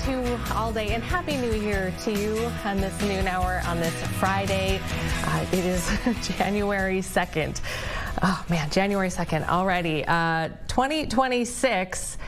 to All Day, and Happy New Year to you on this noon hour on this Friday. It is January 2nd. Oh man, January 2nd already. 2026.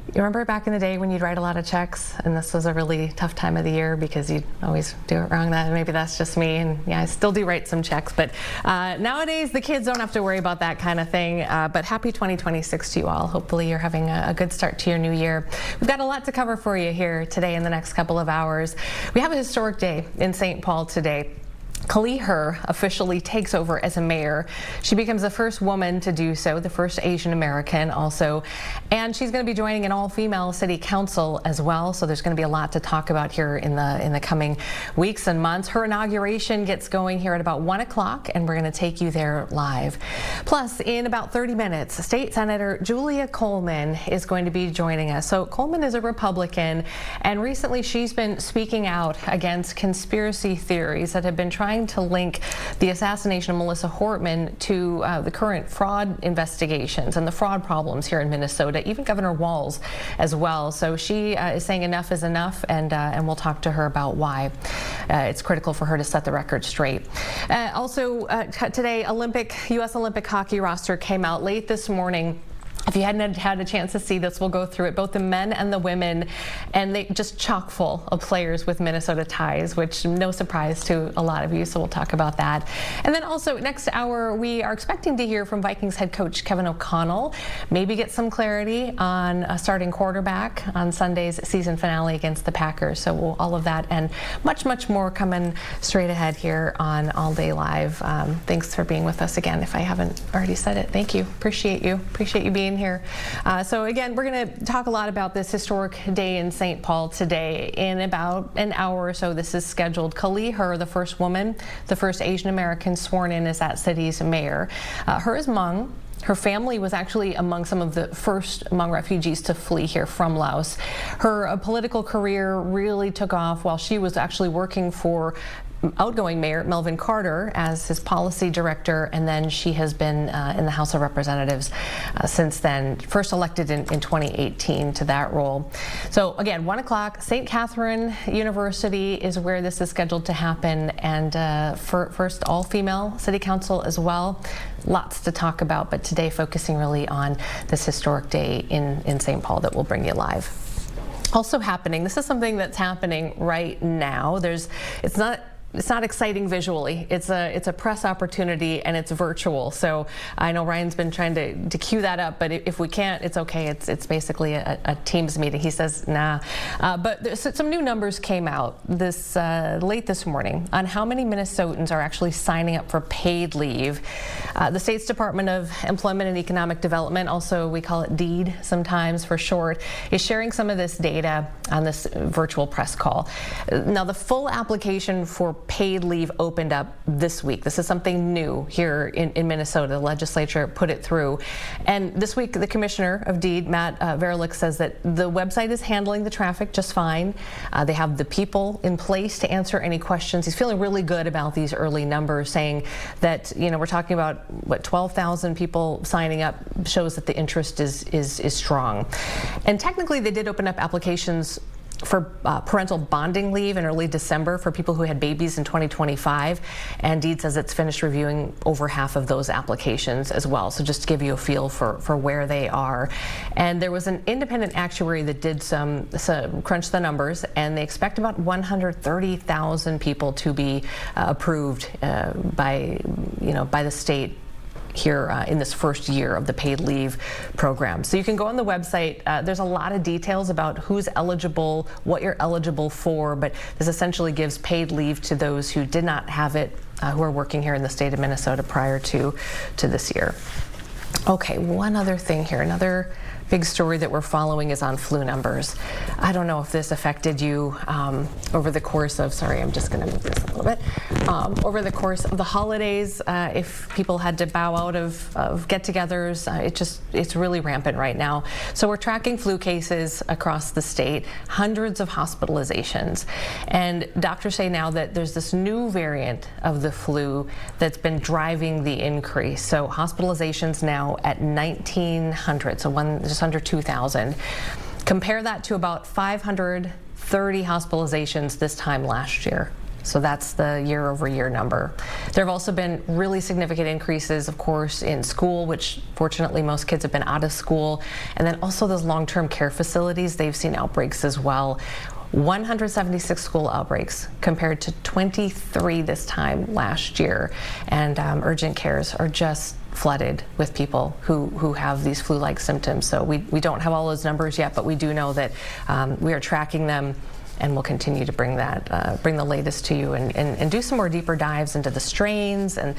You remember back in the day when you'd write a lot of checks and this was a really tough time of the year because you'd always do it wrong? Maybe that's just me, and yeah, I still do write some checks, but nowadays the kids don't have to worry about that kind of thing. But happy 2026 to you all. Hopefully you're having a good start to your new year. We've got a lot to cover for you here today in the next couple of hours. We have a historic day in St. Paul today. Kaohly Her officially takes over as a mayor. She becomes the first woman to do so, the first Asian American also, and she's going to be joining an all-female city council as well. So there's going to be a lot to talk about here in the coming weeks and months. Her inauguration gets going here at about 1 o'clock, and we're going to take you there live. Plus, in about 30 minutes, State Senator Julia Coleman is going to be joining us. So Coleman is a Republican, and recently she's been speaking out against conspiracy theories that have been trying to link the assassination of Melissa Hortman to the current fraud investigations and the fraud problems here in Minnesota, even Governor Walz as well. So she is saying enough is enough, and we'll talk to her about why it's critical for her to set the record straight. Also today, U.S. Olympic hockey roster came out late this morning. If you hadn't had a chance to see this, we'll go through it, both the men and the women, and they just chock full of players with Minnesota ties, which no surprise to a lot of you, so we'll talk about that. And then also next hour, we are expecting to hear from Vikings head coach Kevin O'Connell, maybe get some clarity on a starting quarterback on Sunday's season finale against the Packers. So all of that and much, much more coming straight ahead here on All Day Live. Thanks for being with us again. If I haven't already said it, thank you. Appreciate you being here. So again, we're going to talk a lot about this historic day in St. Paul today. In about an hour or so, this is scheduled. Kaohly Her, the first woman, the first Asian American sworn in as that city's mayor. Her is Hmong. Her family was actually among some of the first Hmong refugees to flee here from Laos. Her political career really took off while she was actually working for outgoing Mayor Melvin Carter as his policy director, and then she has been in the House of Representatives since then, first elected in 2018 to that role. So again, 1 o'clock, St. Catherine University is where this is scheduled to happen, and first all-female city council as well. Lots to talk about, but today focusing really on this historic day in St. Paul that we'll bring you live. Also happening, this is something that's happening right now. It's not exciting visually. It's a press opportunity, and it's virtual. So I know Ryan's been trying to cue that up, but if we can't, it's okay. It's basically a Teams meeting. He says, nah. But some new numbers came out late this morning on how many Minnesotans are actually signing up for paid leave. The state's Department of Employment and Economic Development, also we call it DEED sometimes for short, is sharing some of this data on this virtual press call. Now, the full application for paid leave opened up this week. This is something new here in Minnesota. The legislature put it through. And this week, the commissioner of DEED, Matt Verlick, says that the website is handling the traffic just fine. They have the people in place to answer any questions. He's feeling really good about these early numbers, saying that, we're talking about, 12,000 people signing up, shows that the interest is strong. And technically, they did open up applications for parental bonding leave in early December for people who had babies in 2025, and DEED says it's finished reviewing over half of those applications as well. So just to give you a feel for where they are. And there was an independent actuary that did some crunch the numbers, and they expect about 130,000 people to be approved by the state here in this first year of the paid leave program. So you can go on the website. There's a lot of details about who's eligible, what you're eligible for, but this essentially gives paid leave to those who did not have it, who are working here in the state of Minnesota prior to this year. Okay, one other thing here. Another big story that we're following is on flu numbers. I don't know if this affected you over the course of, sorry, I'm just going to move this a little bit, over the course of the holidays, if people had to bow out of get-togethers, it's really rampant right now. So we're tracking flu cases across the state, hundreds of hospitalizations, and doctors say now that there's this new variant of the flu that's been driving the increase. So hospitalizations now at 1,900, so just under 2,000. Compare that to about 500 30 hospitalizations this time last year. So that's the year-over-year number. There have also been really significant increases, of course, in school, which fortunately most kids have been out of school. And then also those long-term care facilities, they've seen outbreaks as well. 176 school outbreaks compared to 23 this time last year. And urgent cares are just flooded with people who have these flu-like symptoms. So we don't have all those numbers yet, but we do know that we are tracking them, and we'll continue to bring the latest to you and do some more deeper dives into the strains. And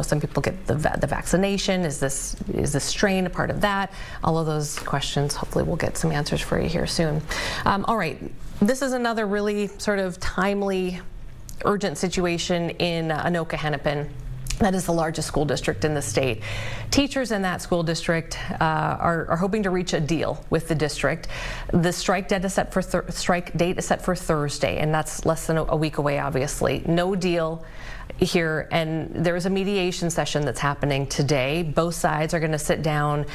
some people get the vaccination. Is this strain a part of that? All of those questions, hopefully we'll get some answers for you here soon. All right, this is another really sort of timely, urgent situation in Anoka-Hennepin. That is the largest school district in the state. Teachers in that school district are hoping to reach a deal with the district. The strike date is set for Thursday, and that's less than a week away, obviously. No deal here, and there is a mediation session that's happening today. Both sides are going to sit down.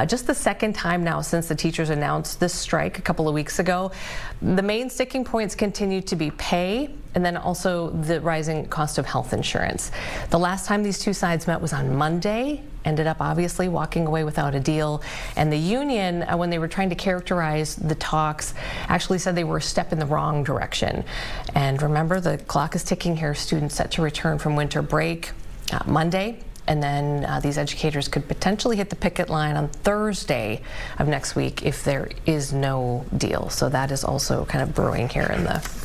Just the second time now since the teachers announced this strike a couple of weeks ago. The main sticking points continue to be pay, and then also the rising cost of health insurance. The last time these two sides met was on Monday, ended up obviously walking away without a deal. And the union, when they were trying to characterize the talks, actually said they were a step in the wrong direction. And remember, the clock is ticking here. Students set to return from winter break Monday. And then these educators could potentially hit the picket line on Thursday of next week if there is no deal. So that is also kind of brewing here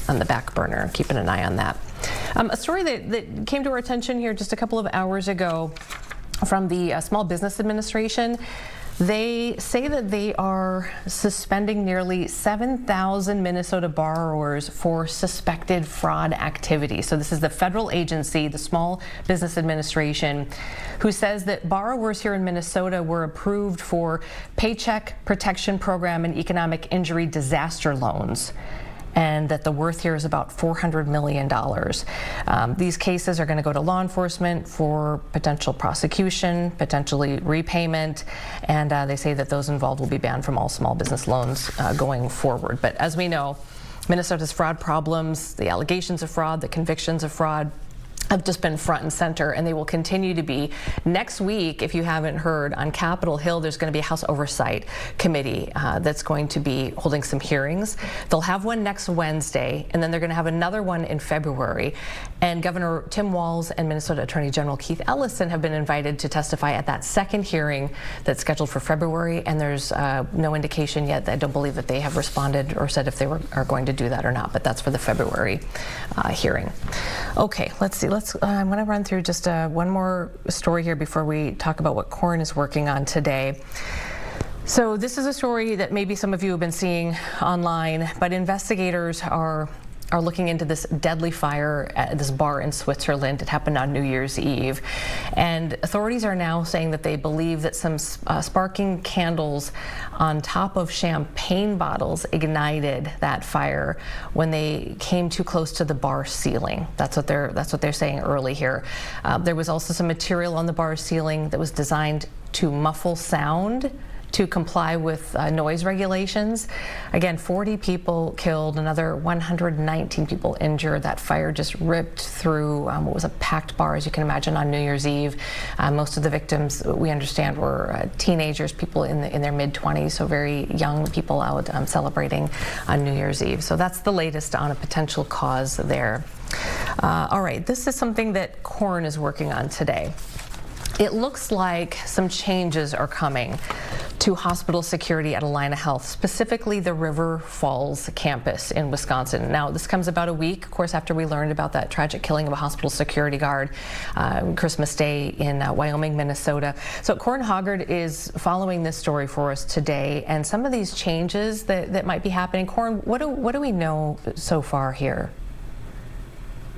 on the back burner, keeping an eye on that. A story that came to our attention here just a couple of hours ago from the Small Business Administration. They say that they are suspending nearly 7,000 Minnesota borrowers for suspected fraud activity. So this is the federal agency, the Small Business Administration, who says that borrowers here in Minnesota were approved for Paycheck Protection Program and economic injury disaster loans, and that the worth here is about $400 million. These cases are going to go to law enforcement for potential prosecution, potentially repayment, and they say that those involved will be banned from all small business loans going forward. But as we know, Minnesota's fraud problems, the allegations of fraud, the convictions of fraud, have just been front and center, and they will continue to be. Next week, if you haven't heard, on Capitol Hill, there's going to be a House Oversight Committee that's going to be holding some hearings. They'll have one next Wednesday, and then they're going to have another one in February. And Governor Tim Walz and Minnesota Attorney General Keith Ellison have been invited to testify at that second hearing that's scheduled for February, and there's no indication yet. I don't believe that they have responded or said if they are going to do that or not, but that's for the February hearing. Okay, let's see. I'm going to run through just one more story here before we talk about what Corn is working on today. So this is a story that maybe some of you have been seeing online, but investigators are looking into this deadly fire at this bar in Switzerland. It happened on New Year's Eve. And authorities are now saying that they believe that some sparking candles on top of champagne bottles ignited that fire when they came too close to the bar ceiling. That's what they're saying early here. There was also some material on the bar ceiling that was designed to muffle sound to comply with noise regulations. Again, 40 people killed, another 119 people injured. That fire just ripped through what was a packed bar, as you can imagine, on New Year's Eve. Most of the victims, we understand, were teenagers, people in their mid-20s, so very young people out celebrating on New Year's Eve. So that's the latest on a potential cause there. All right, this is something that Corn is working on today. It looks like some changes are coming to hospital security at Allina Health, specifically the River Falls campus in Wisconsin. Now, this comes about a week, of course, after we learned about that tragic killing of a hospital security guard Christmas Day in Wyoming, Minnesota. So Corn Hoggard is following this story for us today, and some of these changes that might be happening. Corn, what do we know so far here?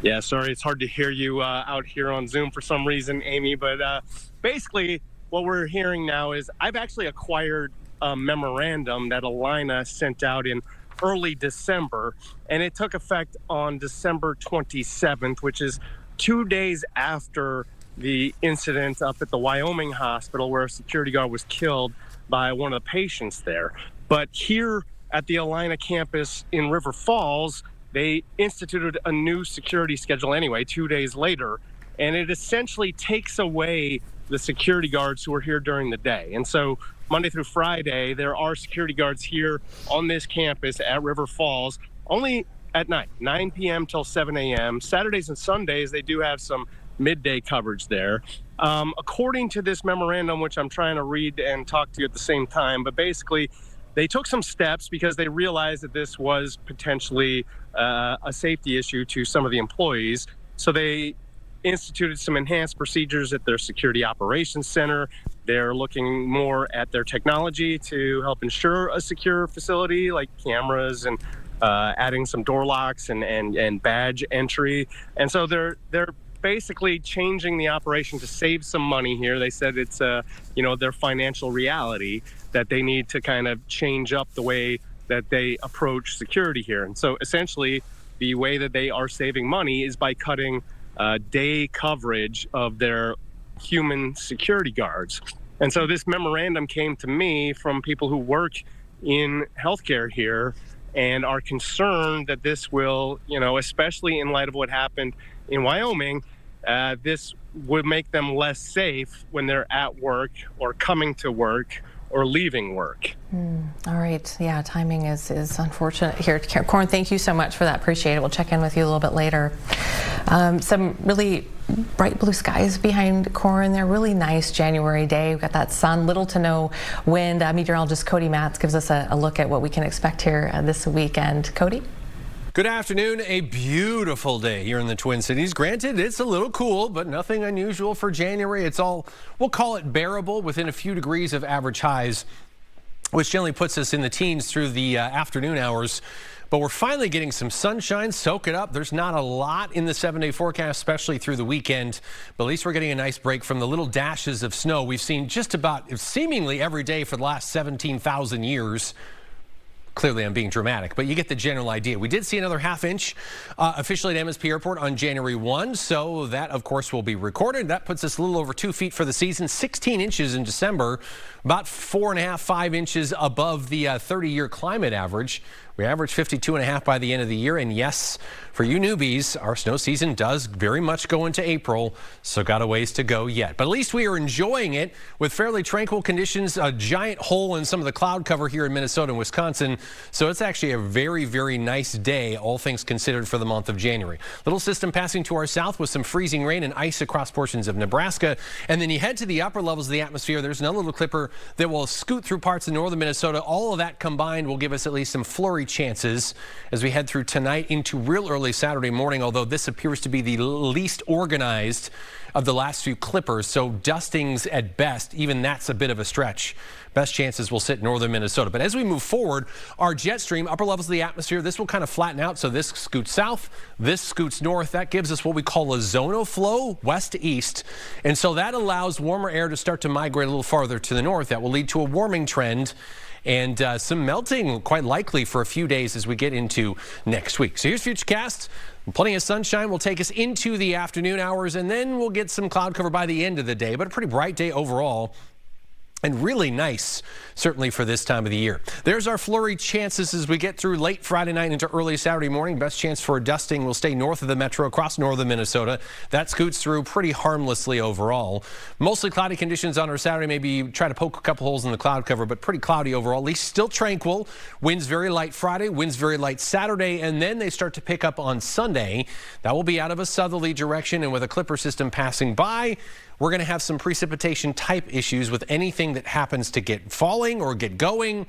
Yeah, sorry, it's hard to hear you out here on Zoom for some reason, Amy, but basically what we're hearing now is I've actually acquired a memorandum that Allina sent out in early December, and it took effect on December 27th, which is 2 days after the incident up at the Wyoming hospital where a security guard was killed by one of the patients there. But here at the Alina campus in River Falls, they instituted a new security schedule anyway, 2 days later, and it essentially takes away the security guards who are here during the day. And so Monday through Friday, there are security guards here on this campus at River Falls, only at night, 9 p.m. till 7 a.m. Saturdays and Sundays, they do have some midday coverage there. According to this memorandum, which I'm trying to read and talk to you at the same time, but basically they took some steps because they realized that this was potentially a safety issue to some of the employees. So they instituted some enhanced procedures at their security operations center. They're looking more at their technology to help ensure a secure facility, like cameras and adding some door locks and badge entry. And so they're basically changing the operation to save some money here. They said it's their financial reality that they need to kind of change up the way that they approach security here. And so essentially the way that they are saving money is by cutting day coverage of their human security guards. And so this memorandum came to me from people who work in healthcare here and are concerned that this will, especially in light of what happened in Wyoming, this would make them less safe when they're at work or coming to work or leaving work. All right. Yeah, timing is unfortunate here. Corin, thank you so much for that. Appreciate it. We'll check in with you a little bit later. Some really bright blue skies behind Corin there. Really nice January day. We've got that sun, little to no wind. Meteorologist Cody Matz gives us a look at what we can expect here this weekend. Cody? Good afternoon. A beautiful day here in the Twin Cities. Granted, it's a little cool, but nothing unusual for January. It's all, we'll call it bearable, within a few degrees of average highs, which generally puts us in the teens through the afternoon hours. But we're finally getting some sunshine. Soak it up. There's not a lot in the 7-day forecast, especially through the weekend. But at least we're getting a nice break from the little dashes of snow we've seen just about seemingly every day for the last 17,000 years. Clearly, I'm being dramatic, but you get the general idea. We did see another half inch officially at MSP Airport on January 1, so that, of course, will be recorded. That puts us a little over 2 feet for the season, 16 inches in December, about 4.5, 5 inches above the 30-year climate average. We average 52.5 by the end of the year, and yes, for you newbies, our snow season does very much go into April, so got a ways to go yet. But at least we are enjoying it with fairly tranquil conditions, a giant hole in some of the cloud cover here in Minnesota and Wisconsin, so it's actually a very, very nice day, all things considered, for the month of January. Little system passing to our south with some freezing rain and ice across portions of Nebraska, and then you head to the upper levels of the atmosphere. There's another little clipper that will scoot through parts of northern Minnesota. All of that combined will give us at least some flurry chances as we head through tonight into real early Saturday morning, although this appears to be the least organized of the last few clippers, so dustings at best. Even that's a bit of a stretch. Best chances will sit in northern Minnesota. But as we move forward, our jet stream, upper levels of the atmosphere, this will kind of flatten out. So this scoots south, this scoots north. That gives us what we call a zonal flow, west to east. And so that allows warmer air to start to migrate a little farther to the north. That will lead to a warming trend and some melting quite likely for a few days as we get into next week. So here's Futurecast. Plenty of sunshine will take us into the afternoon hours, and then we'll get some cloud cover by the end of the day, but a pretty bright day overall. And really nice, certainly for this time of the year. There's our flurry chances as we get through late Friday night into early Saturday morning. Best chance for a dusting will stay north of the metro across northern Minnesota. That scoots through pretty harmlessly overall. Mostly cloudy conditions on our Saturday. Maybe try to poke a couple holes in the cloud cover, but pretty cloudy overall. At least still tranquil. Winds very light Friday, winds very light Saturday, and then they start to pick up on Sunday. That will be out of a southerly direction, and with a clipper system passing by, we're going to have some precipitation type issues with anything that happens to get falling or get going.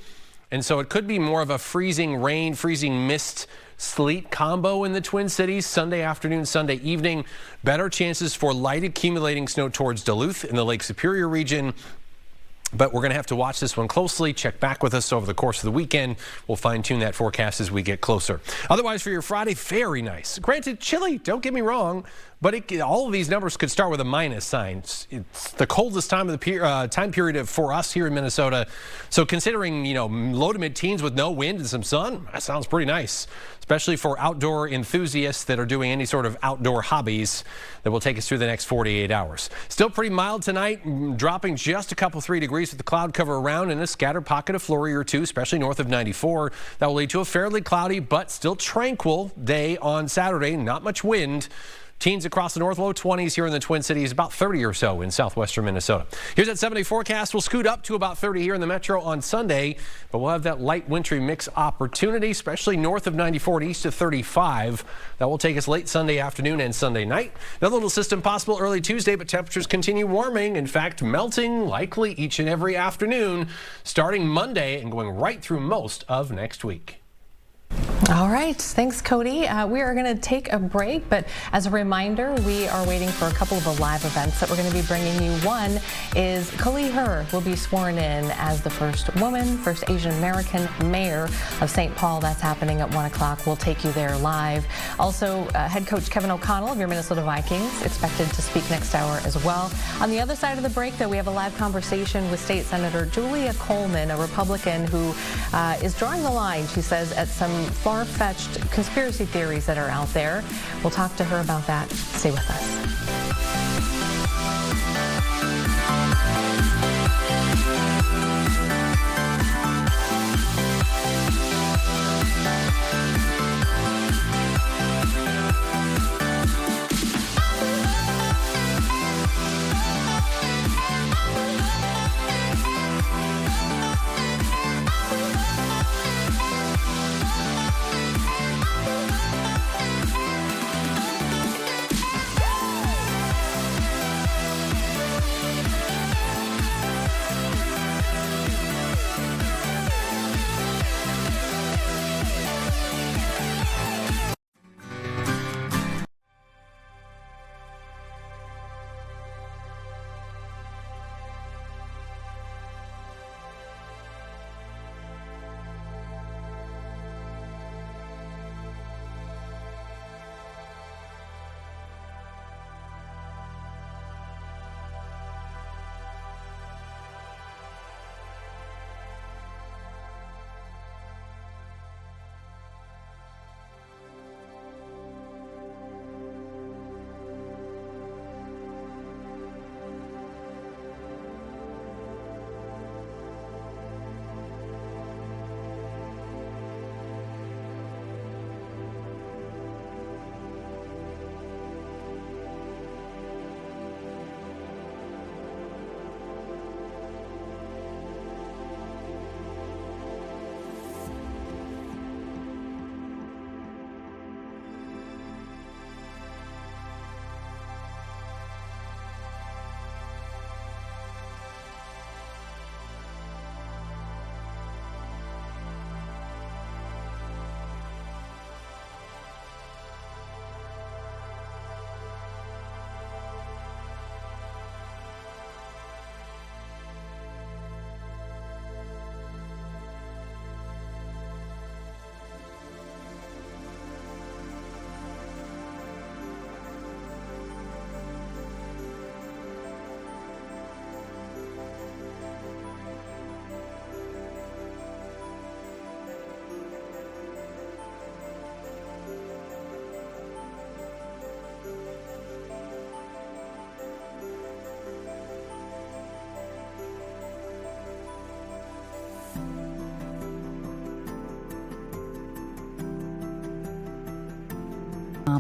And so it could be more of a freezing rain, freezing mist, sleet combo in the Twin Cities Sunday afternoon, Sunday evening. Better chances for light accumulating snow towards Duluth in the Lake Superior region. But we're going to have to watch this one closely. Check back with us over the course of the weekend. We'll fine-tune that forecast as we get closer. Otherwise, for your Friday, very nice. Granted, chilly, don't get me wrong, but all of these numbers could start with a minus sign. It's the coldest time of the time period for us here in Minnesota. So considering, low to mid-teens with no wind and some sun, that sounds pretty nice. especially for outdoor enthusiasts that are doing any sort of outdoor hobbies. That will take us through the next 48 hours. Still pretty mild tonight, dropping just a couple 3 degrees with the cloud cover around and a scattered pocket of flurry or two, especially north of 94. That will lead to a fairly cloudy but still tranquil day on Saturday. Not much wind. Teens across the north, low 20s here in the Twin Cities, about 30 or so in southwestern Minnesota. Here's that 7-day forecast. We'll scoot up to about 30 here in the metro on Sunday, but we'll have that light wintry mix opportunity, especially north of 94 and east of 35. That will take us late Sunday afternoon and Sunday night. Another little system possible early Tuesday, but temperatures continue warming. In fact, melting likely each and every afternoon starting Monday and going right through most of next week. All right, thanks, Cody. We are going to take a break, but as a reminder, we are waiting for a couple of live events that we're going to be bringing you. One is Kaohly Her will be sworn in as the first woman, first Asian American mayor of St. Paul. That's happening at 1 o'clock. We'll take you there live. Also, head coach Kevin O'Connell of your Minnesota Vikings expected to speak next hour as well. On the other side of the break, though, we have a live conversation with State Senator Julia Coleman, a Republican who is drawing the line, she says, at some far-fetched conspiracy theories that are out there. We'll talk to her about that. Stay with us.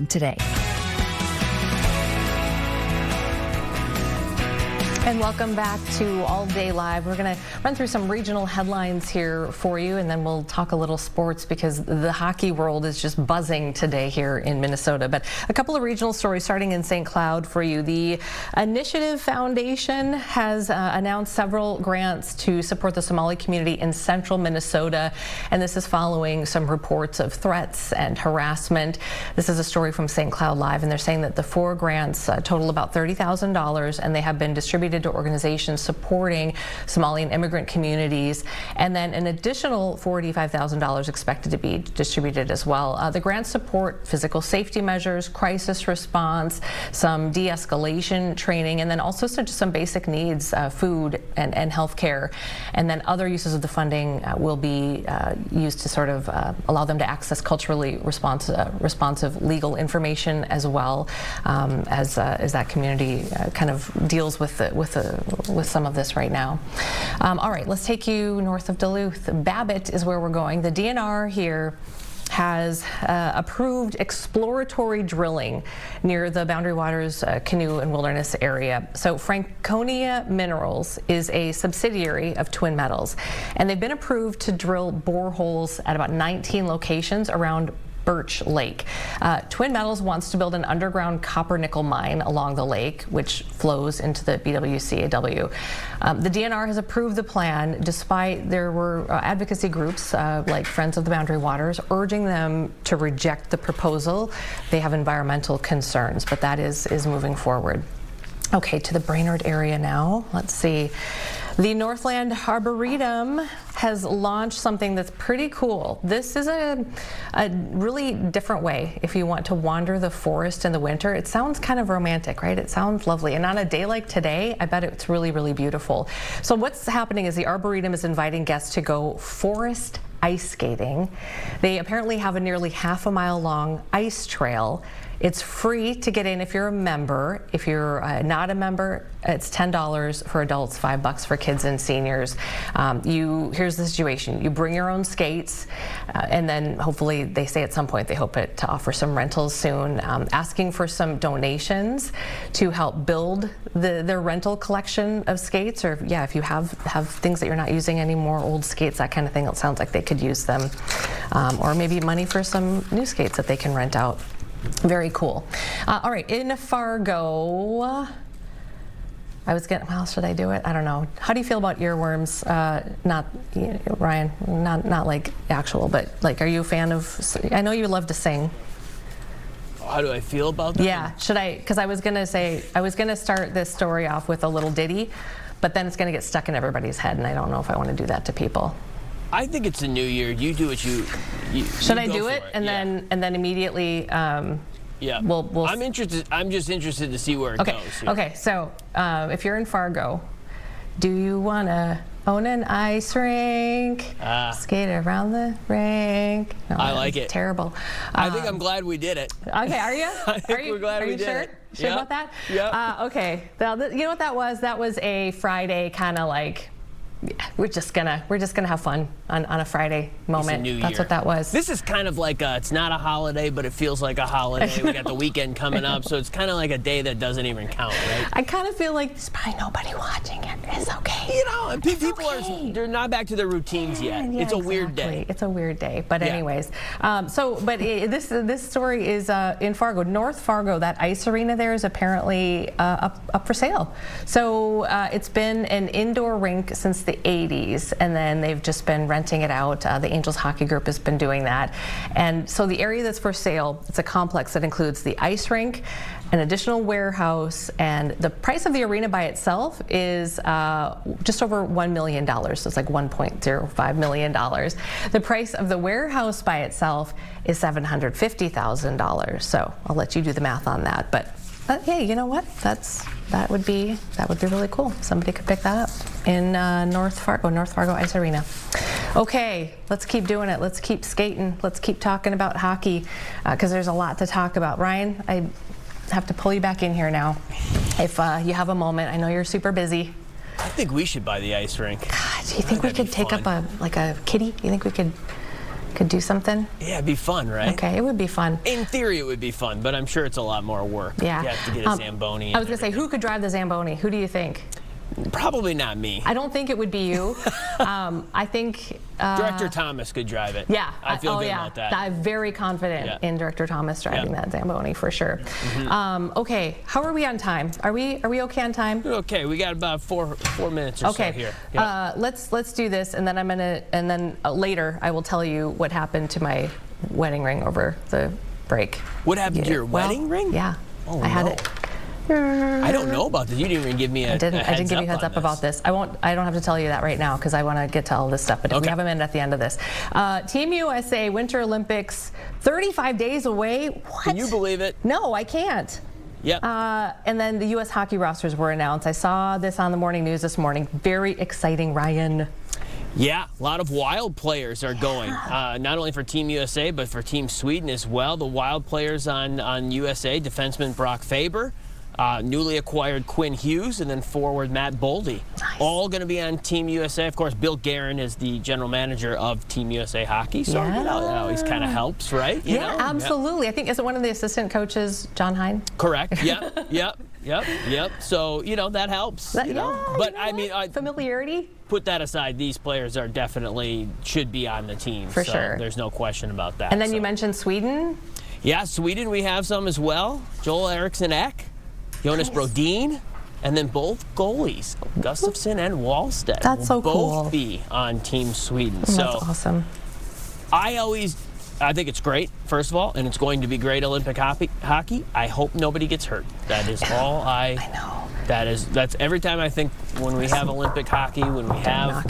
Today. And welcome back to All Day Live. We're going to run through some regional headlines here for you, and then we'll talk a little sports because the hockey world is just buzzing today here in Minnesota. But a couple of regional stories starting in St. Cloud for you. The Initiative Foundation has announced several grants to support the Somali community in central Minnesota, and this is following some reports of threats and harassment. This is a story from St. Cloud Live, and they're saying that the 4 grants total about $30,000, and they have been distributed distributed to organizations supporting Somalian immigrant communities, and then an additional $45,000 expected to be distributed as well. The grants support physical safety measures, crisis response, some de-escalation training, and then also just some basic needs, food and health care. And then other uses of the funding will be used to sort of allow them to access culturally responsive legal information as well, as that community kind of deals with some of this right now. All right, let's take you north of Duluth. Babbitt is where we're going. The DNR here has approved exploratory drilling near the Boundary Waters Canoe and Wilderness area. So Franconia Minerals is a subsidiary of Twin Metals, and they've been approved to drill boreholes at about 19 locations around Birch Lake. Twin Metals wants to build an underground copper nickel mine along the lake, which flows into the BWCAW. The DNR has approved the plan, despite there were advocacy groups like Friends of the Boundary Waters urging them to reject the proposal. They have environmental concerns, but that is moving forward. Okay, to the Brainerd area now. Let's see. The Northland Arboretum has launched something that's pretty cool. This is a really different way if you want to wander the forest in the winter. It sounds kind of romantic, right? It sounds lovely. And on a day like today, I bet it's really, really beautiful. So what's happening is the Arboretum is inviting guests to go forest ice skating. They apparently have a nearly half-a-mile-long ice trail. It's free to get in if you're a member. If you're not a member, it's $10 for adults, $5 for kids and seniors. Here's the situation. You bring your own skates, and then hopefully they say at some point they hope to offer some rentals soon, asking for some donations to help build their rental collection of skates, or if you have things that you're not using anymore, old skates, that kind of thing, it sounds like they could use them. Or maybe money for some new skates that they can rent out. Very cool. All right, in Fargo, well, should I do it? I don't know. How do you feel about earworms? Not, Ryan, not like actual, but like, are you a fan of, I know you love to sing. How do I feel about that? Yeah, should I, because I was gonna start this story off with a little ditty, but then it's gonna get stuck in everybody's head, and I don't know if I want to do that to people. I think it's a new year. You do what you should I do it? And then immediately yeah. We'll I'm interested. I'm just interested to see where it goes. Yeah. Okay, so if you're in Fargo, do you want to own an ice rink? Skate around the rink? No, I like it. Terrible. I think I'm glad we did it. Okay, are you? We're glad we did sure? it. Sure about that? Yeah. Okay. Now, you know what that was? That was a Friday kind of like, we're just gonna have fun on a Friday moment. It's a new year. That's what that was. This is kind of like it's not a holiday, but it feels like a holiday. We got the weekend coming up, so it's kind of like a day that doesn't even count, right? I kind of feel like there's probably nobody watching it. It's okay. You know, and people they're not back to their routines yet. Yeah, it's a weird day. It's a weird day, but anyways. This story is in Fargo, North Fargo. That ice arena there is apparently up for sale. So it's been an indoor rink since the 80s, and then they've just been renting it out. The Angels Hockey Group has been doing that. And so the area that's for sale, it's a complex that includes the ice rink, an additional warehouse, and the price of the arena by itself is just over $1 million. So it's like $1.05 million. The price of the warehouse by itself is $750,000. So I'll let you do the math on that. But hey, you know what? That would be really cool. Somebody could pick that up in North Fargo Ice Arena. Okay, let's keep doing it. Let's keep skating. Let's keep talking about hockey because there's a lot to talk about. Ryan, I have to pull you back in here now. If you have a moment, I know you're super busy. I think we should buy the ice rink. God, do you think we could take up a kitty? Do you think we could do something? Yeah, it'd be fun, right? Okay, it would be fun. In theory, it would be fun, but I'm sure it's a lot more work. Yeah. You have to get a Zamboni. I was going to say, who could drive the Zamboni? Who do you think? Probably not me. I don't think it would be you. I think Director Thomas could drive it. Yeah, I feel good about that. I'm very confident in Director Thomas driving that Zamboni for sure. Okay, how are we on time? Are we okay on time? Okay, we got about four minutes or so here. Yep. Let's do this, and then later I will tell you what happened to my wedding ring over the break. What happened to your wedding ring? Yeah, Oh, I had no. it. I don't know about this. You didn't even give me a I didn't give you a heads on up about this. I don't have to tell you that right now because I want to get to all this stuff. But if we have a minute at the end of this, Team USA Winter Olympics, 35 days away. What? Can you believe it? No, I can't. Yep. And then the U.S. hockey rosters were announced. I saw this on the morning news this morning. Very exciting, Ryan. Yeah, a lot of Wild players are going, not only for Team USA, but for Team Sweden as well. The Wild players on USA, defenseman Brock Faber, newly acquired Quinn Hughes, and then forward Matt Boldy. Nice. All going to be on Team USA. Of course, Bill Guerin is the general manager of Team USA Hockey, so that always kind of helps, right? You know? Absolutely. I think, is it one of the assistant coaches, John Hine? Correct. Yep. So, that helps. But I mean, familiarity? Put that aside, these players are definitely should be on the team. For sure. There's no question about that. And then you mentioned Sweden? Yeah, Sweden, we have some as well. Joel Eriksson Ek, Jonas Brodin, and then both goalies, Gustafsson and Wallstedt. That's so cool. Both be on Team Sweden. That's awesome. I think it's great, first of all, and it's going to be great Olympic hockey. I hope nobody gets hurt. That is all I know. That's every time I think when we have Olympic hockey, when we have,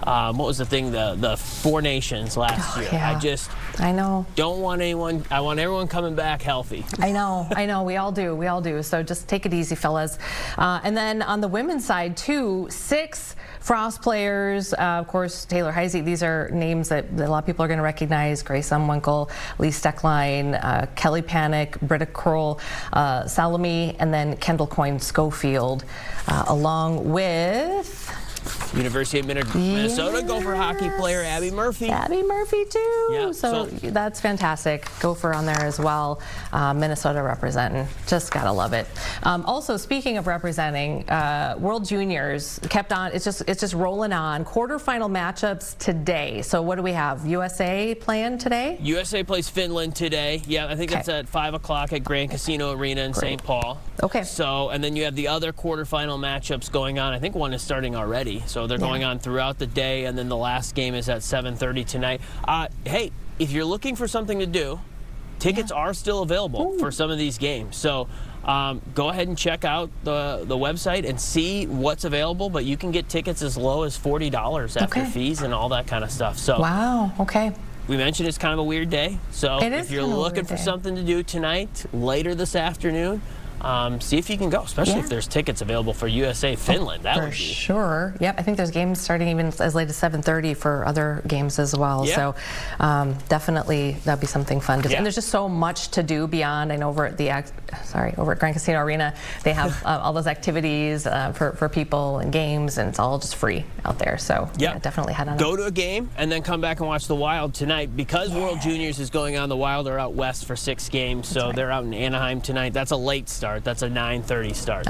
what was the thing, the Four Nations last year. Yeah. I know. Don't want anyone, I want everyone coming back healthy. I know, we all do. So just take it easy, fellas. And then on the women's side too, 6 Frost players, of course, Taylor Heisey. These are names that a lot of people are going to recognize. Grace Umwinkle, Lee Steckline, Kelly Panic, Britta Kroll, Salome, and then Kendall Coyne Schofield, along with University of Minnesota Gopher hockey player Abby Murphy. Abby Murphy too. Yeah, so that's fantastic. Gopher on there as well. Minnesota representing. Just gotta love it. Also, speaking of representing, World Juniors kept on. It's just rolling on. Quarterfinal matchups today. So what do we have? USA playing today? USA plays Finland today. Yeah, I think it's at 5 o'clock at Grand Casino Arena in St. Paul. Okay. So, and then you have the other quarterfinal matchups going on. I think one is starting already. So they're going on throughout the day, and then the last game is at 7:30 tonight. Hey, if you're looking for something to do, tickets are still available for some of these games. So go ahead and check out the website and see what's available, but you can get tickets as low as $40 after fees and all that kind of stuff. So wow, okay. We mentioned it's kind of a weird day. So if you're looking for something to do tonight, later this afternoon, see if you can go, especially if there's tickets available for USA Finland. That would be sure. Yep, I think there's games starting even as late as 7:30 for other games as well. So definitely that'd be something fun to do. And there's just so much to do beyond. I know over at Grand Casino Arena they have all those activities for people and games, and it's all just free out there. So definitely head on. Go to a game and then come back and watch the Wild tonight because World Juniors is going on. The Wild are out west for 6 games, so they're out in Anaheim tonight. That's a late start. That's a 9:30 start.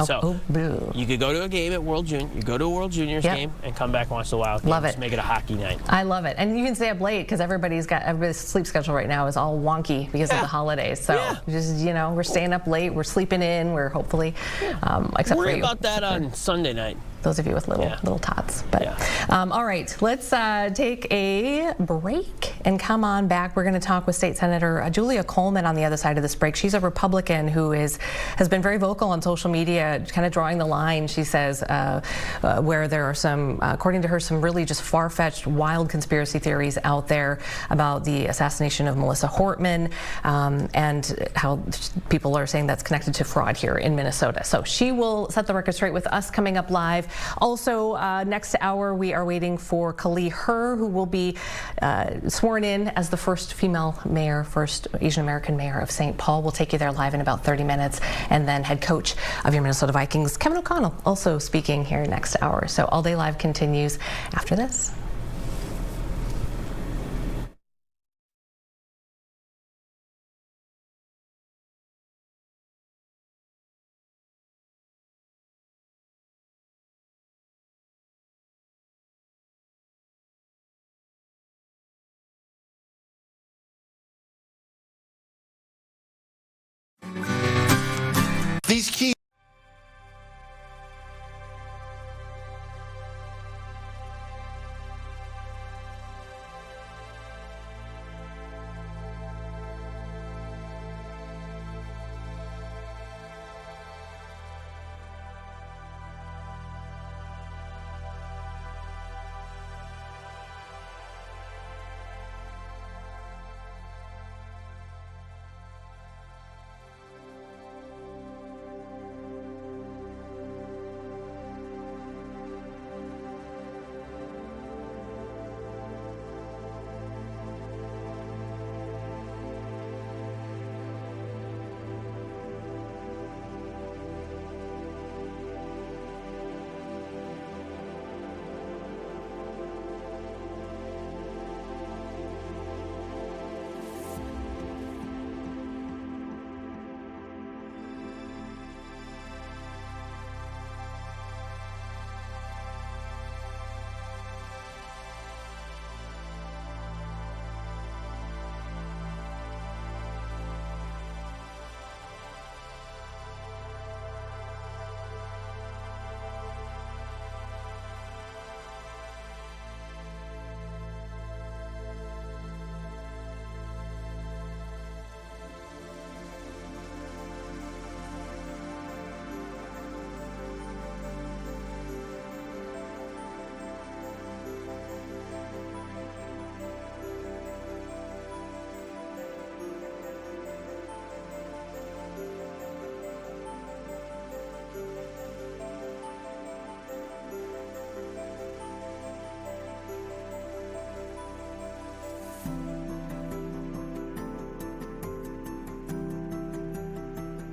You could go to a game at World Junior. You go to a World Juniors game and come back and watch the Wild game. Love it. Make it a hockey night. I love it. And you can stay up late because everybody's sleep schedule right now is all wonky because of the holidays. So just we're staying up late. We're sleeping in. We're hopefully except for you. Worry about that on Sunday night. Those of you with little tots. But all right, let's take a break and come on back. We're going to talk with State Senator Julia Coleman on the other side of this break. She's a Republican who has been very vocal on social media, kind of drawing the line, she says, where there are some, according to her, some really just far-fetched, wild conspiracy theories out there about the assassination of Melissa Hortman and how people are saying that's connected to fraud here in Minnesota. So she will set the record straight with us coming up live. Also, next hour, we are waiting for Kaohly Her, who will be sworn in as the first female mayor, first Asian American mayor of St. Paul. We'll take you there live in about 30 minutes. And then head coach of your Minnesota Vikings, Kevin O'Connell, also speaking here next hour. So All Day Live continues after this. These key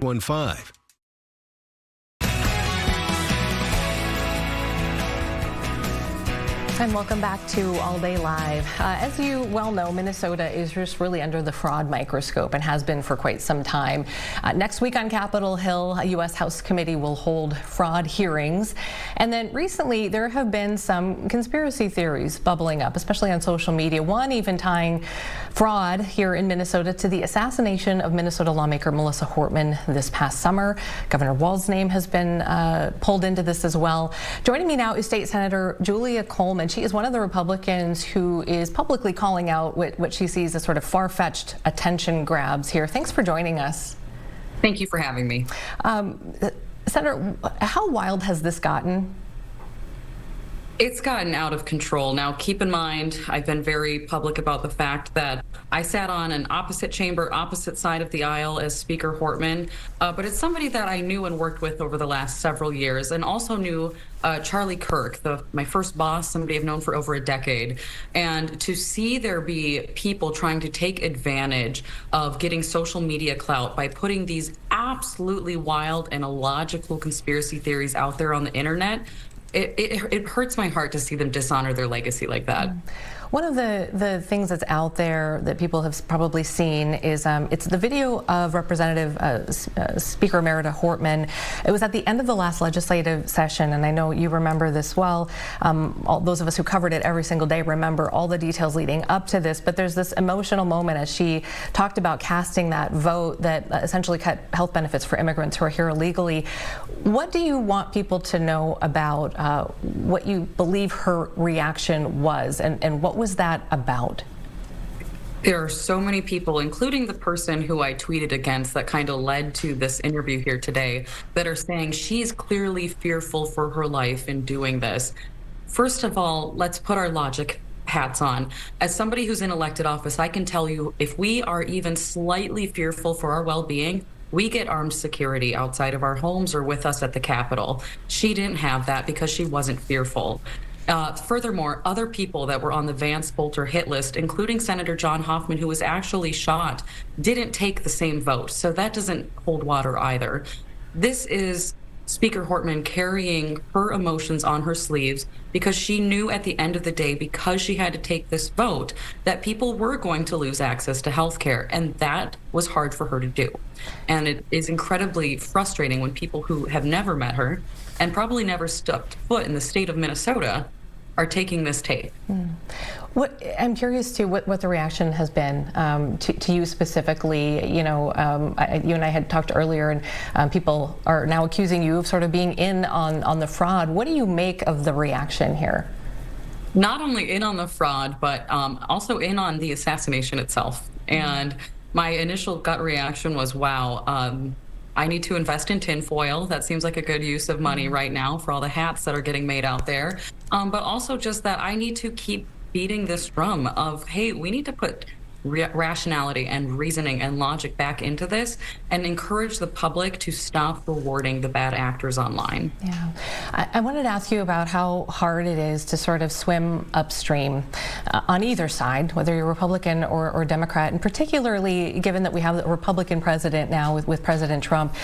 15. And welcome back to All Day Live. As you well know, Minnesota is just really under the fraud microscope and has been for quite some time. Next week on Capitol Hill, a U.S. House committee will hold fraud hearings. And then recently, there have been some conspiracy theories bubbling up, especially on social media. One even tying fraud here in Minnesota to the assassination of Minnesota lawmaker Melissa Hortman this past summer. Governor Walz's name has been pulled into this as well. Joining me now is State Senator Julia Coleman. She is one of the Republicans who is publicly calling out what she sees as sort of far-fetched attention grabs here. Thanks for joining us. Thank you for having me. Senator, how wild has this gotten? It's gotten out of control. Now, keep in mind, I've been very public about the fact that I sat on an opposite chamber, opposite side of the aisle as Speaker Hortman, but it's somebody that I knew and worked with over the last several years, and also knew Charlie Kirk, my first boss, somebody I've known for over a decade. And to see there be people trying to take advantage of getting social media clout by putting these absolutely wild and illogical conspiracy theories out there on the internet, it hurts my heart to see them dishonor their legacy like that. One of the things that's out there that people have probably seen is it's the video of Representative Speaker Emerita Hortman. It was at the end of the last legislative session, and I know you remember this well. All those of us who covered it every single day remember all the details leading up to this, but there's this emotional moment as she talked about casting that vote that essentially cut health benefits for immigrants who are here illegally. What do you want people to know about what you believe her reaction was, and what was that about? There are so many people, including the person who I tweeted against that kind of led to this interview here today, that are saying she's clearly fearful for her life in doing this. First of all, let's put our logic hats on. As somebody who's in elected office, I can tell you if we are even slightly fearful for our well-being, we get armed security outside of our homes or with us at the Capitol. She didn't have that because she wasn't fearful. Furthermore, other people that were on the Vance Bolter hit list, including Senator John Hoffman, who was actually shot, didn't take the same vote. So that doesn't hold water either. This is Speaker Hortman carrying her emotions on her sleeves because she knew at the end of the day, because she had to take this vote, that people were going to lose access to health care. And that was hard for her to do. And it is incredibly frustrating when people who have never met her and probably never stepped foot in the state of Minnesota are taking this tape. I'm curious too what the reaction has been to you specifically. You know, you and I had talked earlier, and people are now accusing you of sort of being in on the fraud. What do you make of the reaction here? Not only in on the fraud, but also in on the assassination itself. And my initial gut reaction was, wow, I need to invest in tinfoil. That seems like a good use of money right now for all the hats that are getting made out there. But also just that I need to keep beating this drum of, hey, we need to put rationality and reasoning and logic back into this and encourage the public to stop rewarding the bad actors online. Yeah. I wanted to ask you about how hard it is to sort of swim upstream on either side, whether you're Republican or Democrat, and particularly given that we have a Republican president now with President Trump.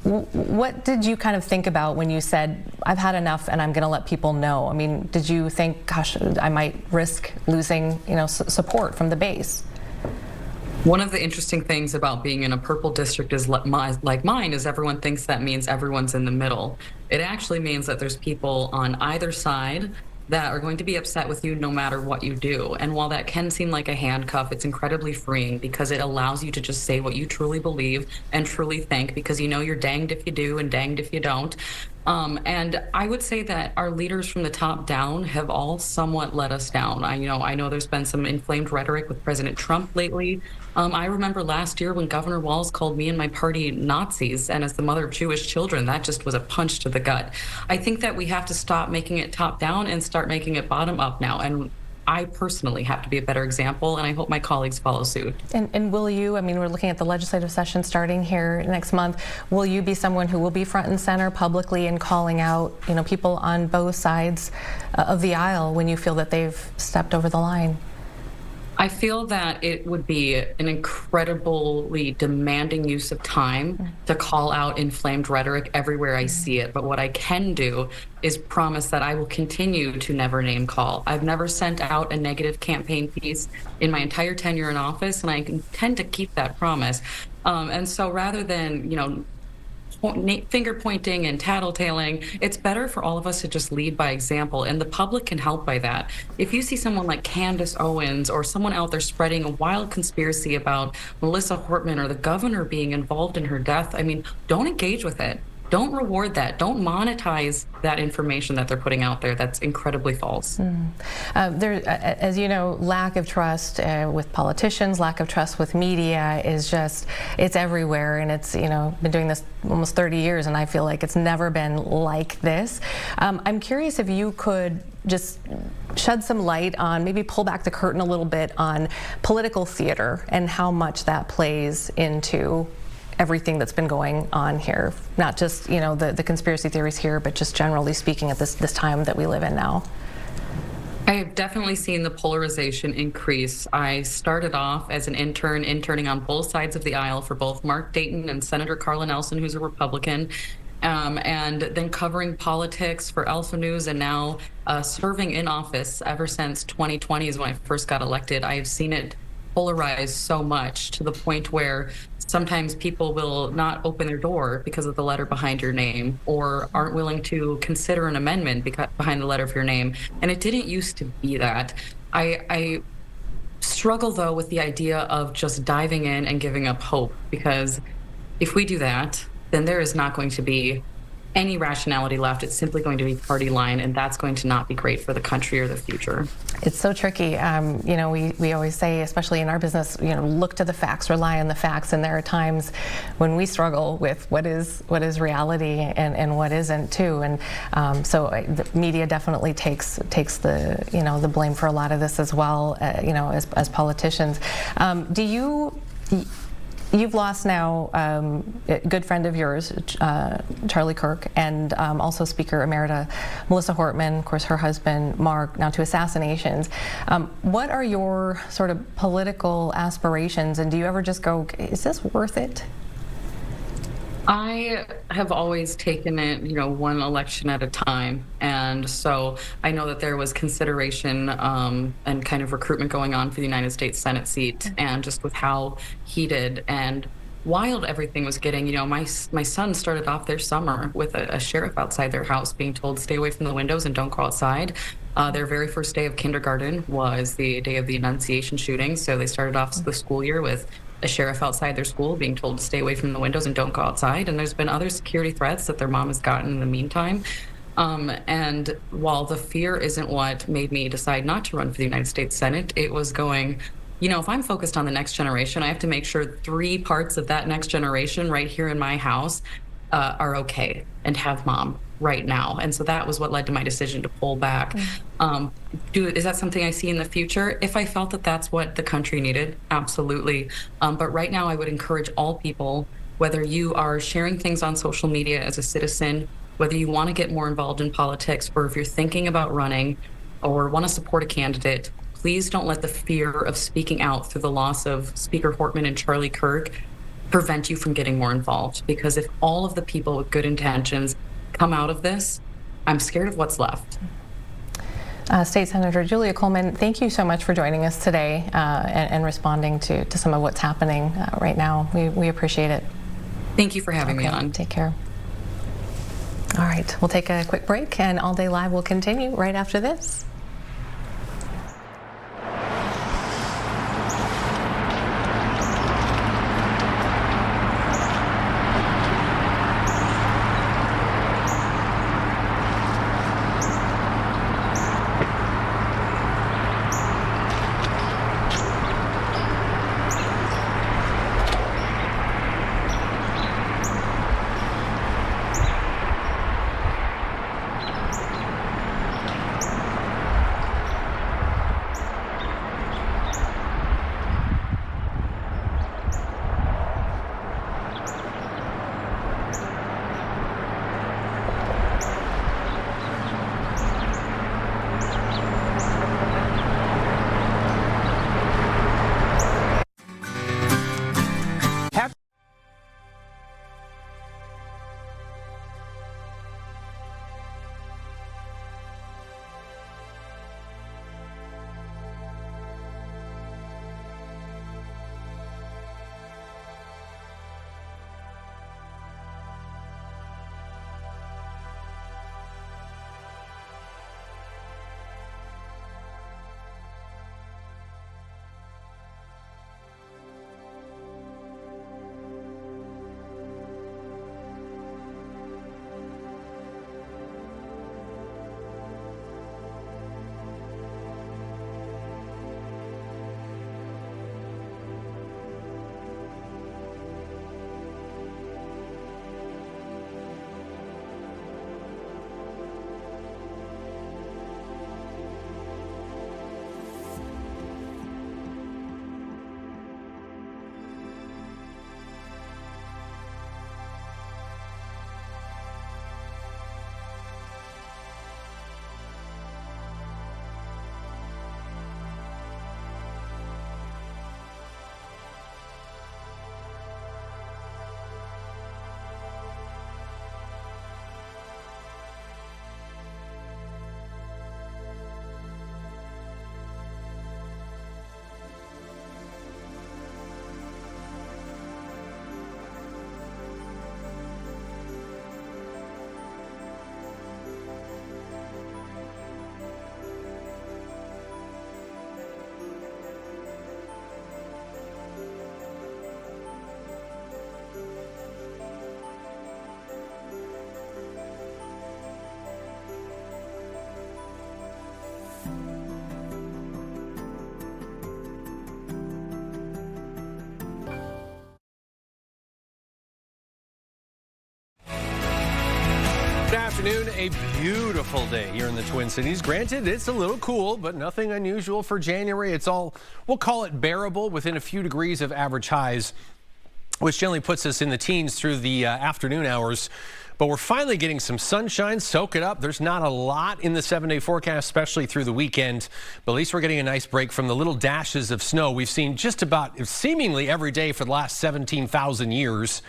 What did you kind of think about when you said, I've had enough and I'm going to let people know? I mean, did you think, gosh, I might risk losing, support from the base? One of the interesting things about being in a purple district is like mine is everyone thinks that means everyone's in the middle. It actually means that there's people on either side that are going to be upset with you no matter what you do. And while that can seem like a handcuff, it's incredibly freeing because it allows you to just say what you truly believe and truly think, because you know you're danged if you do and danged if you don't. And I would say that our leaders from the top down have all somewhat let us down. I know there's been some inflamed rhetoric with President Trump lately. I remember last year when Governor Walz called me and my party Nazis, and as the mother of Jewish children, that just was a punch to the gut. I think that we have to stop making it top down and start making it bottom up now. And I personally have to be a better example, and I hope my colleagues follow suit. And will you, I mean, we're looking at the legislative session starting here next month. Will you be someone who will be front and center publicly and calling out, people on both sides of the aisle when you feel that they've stepped over the line? I feel that it would be an incredibly demanding use of time to call out inflamed rhetoric everywhere I see it. But what I can do is promise that I will continue to never name call. I've never sent out a negative campaign piece in my entire tenure in office, and I intend to keep that promise. And so rather than, finger pointing and tattletaling, it's better for all of us to just lead by example, and the public can help by that. If you see someone like Candace Owens or someone out there spreading a wild conspiracy about Melissa Hortman or the governor being involved in her death, I mean, don't engage with it. Don't reward that. Don't monetize that information that they're putting out there. That's incredibly false. There, as you know, lack of trust with politicians, lack of trust with media is just, it's everywhere. And it's, been doing this almost 30 years, and I feel like it's never been like this. I'm curious if you could just shed some light on, maybe pull back the curtain a little bit on political theater and how much that plays into everything that's been going on here, not just the conspiracy theories here, but just generally speaking at this time that we live in now. I have definitely seen the polarization increase. I started off as an intern, interning on both sides of the aisle for both Mark Dayton and Senator Carla Nelson, who's a Republican, and then covering politics for Alpha News, and now serving in office ever since 2020 is when I first got elected. I have seen it polarize so much to the point where sometimes people will not open their door because of the letter behind your name, or aren't willing to consider an amendment behind the letter of your name. And it didn't used to be that. I struggle, though, with the idea of just diving in and giving up hope, because if we do that, then there is not going to be any rationality left. It's simply going to be party line, and that's going to not be great for the country or the future. It's so tricky. We always say, especially in our business, look to the facts, rely on the facts, and there are times when we struggle with what is reality and what isn't too. And so the media definitely takes the the blame for a lot of this as well. As politicians, You've lost now a good friend of yours, Charlie Kirk, and also Speaker Emerita Melissa Hortman, of course, her husband, Mark, now to assassinations. What are your sort of political aspirations, and do you ever just go, is this worth it? I have always taken it, one election at a time. And so I know that there was consideration and kind of recruitment going on for the United States Senate seat, and just with how heated and wild everything was getting. My son started off their summer with a sheriff outside their house being told, stay away from the windows and don't go outside. Their very first day of kindergarten was the day of the Annunciation shooting. So they started off the school year with a sheriff outside their school being told to stay away from the windows and don't go outside. And there's been other security threats that their mom has gotten in the meantime. And while the fear isn't what made me decide not to run for the United States Senate, it was going, if I'm focused on the next generation, I have to make sure 3 parts of that next generation right here in my house are okay and have mom right now. And so that was what led to my decision to pull back. Is that something I see in the future? If I felt that that's what the country needed, absolutely. But right now I would encourage all people, whether you are sharing things on social media as a citizen, whether you want to get more involved in politics, or if you're thinking about running or want to support a candidate, please don't let the fear of speaking out through the loss of Speaker Hortman and Charlie Kirk prevent you from getting more involved. Because if all of the people with good intentions come out of this, I'm scared of what's left. State Senator Julia Coleman, thank you so much for joining us today and responding to some of what's happening right now. We appreciate it. Thank you for having me on. Take care. All right, we'll take a quick break, and All Day Live will continue right after this. afternoon, a beautiful day here in the Twin Cities. Granted, it's a little cool, but nothing unusual for January. It's all, we'll call it bearable, within a few degrees of average highs, which generally puts us in the teens through the afternoon hours. But we're finally getting some sunshine. Soak it up. There's not a lot in the 7-day forecast, especially through the weekend. But at least we're getting a nice break from the little dashes of snow we've seen just about seemingly every day for the last 17,000 years.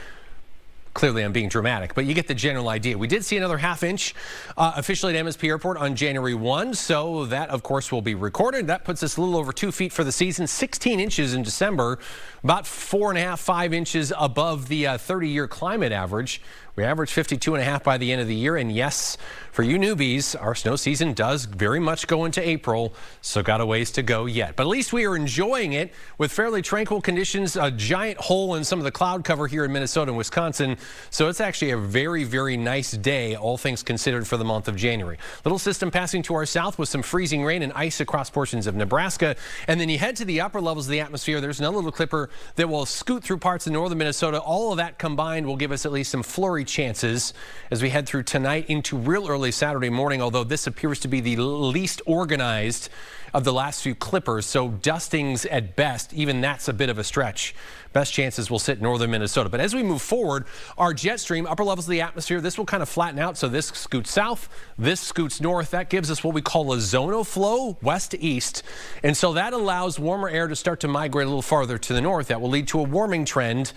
Clearly, I'm being dramatic, but you get the general idea. We did see another half inch officially at MSP Airport on January 1, so that, of course, will be recorded. That puts us a little over 2 feet for the season, 16 inches in December, about 4.5, 5 inches above the 30-year climate average. We average 52.5 by the end of the year, and yes, for you newbies, our snow season does very much go into April, so got a ways to go yet. But at least we are enjoying it with fairly tranquil conditions, a giant hole in some of the cloud cover here in Minnesota and Wisconsin, so it's actually a very, very nice day, all things considered, for the month of January. Little system passing to our south with some freezing rain and ice across portions of Nebraska, and then you head to the upper levels of the atmosphere. There's another little clipper that will scoot through parts of northern Minnesota. All of that combined will give us at least some flurry chances as we head through tonight into real early Saturday morning, although this appears to be the least organized of the last few clippers, so dustings at best. Even that's a bit of a stretch. Best chances will sit in northern Minnesota. But as we move forward, our jet stream, upper levels of the atmosphere, this will kind of flatten out. So this scoots south, this scoots north. That gives us what we call a zonal flow, west to east. And so that allows warmer air to start to migrate a little farther to the north. That will lead to a warming trend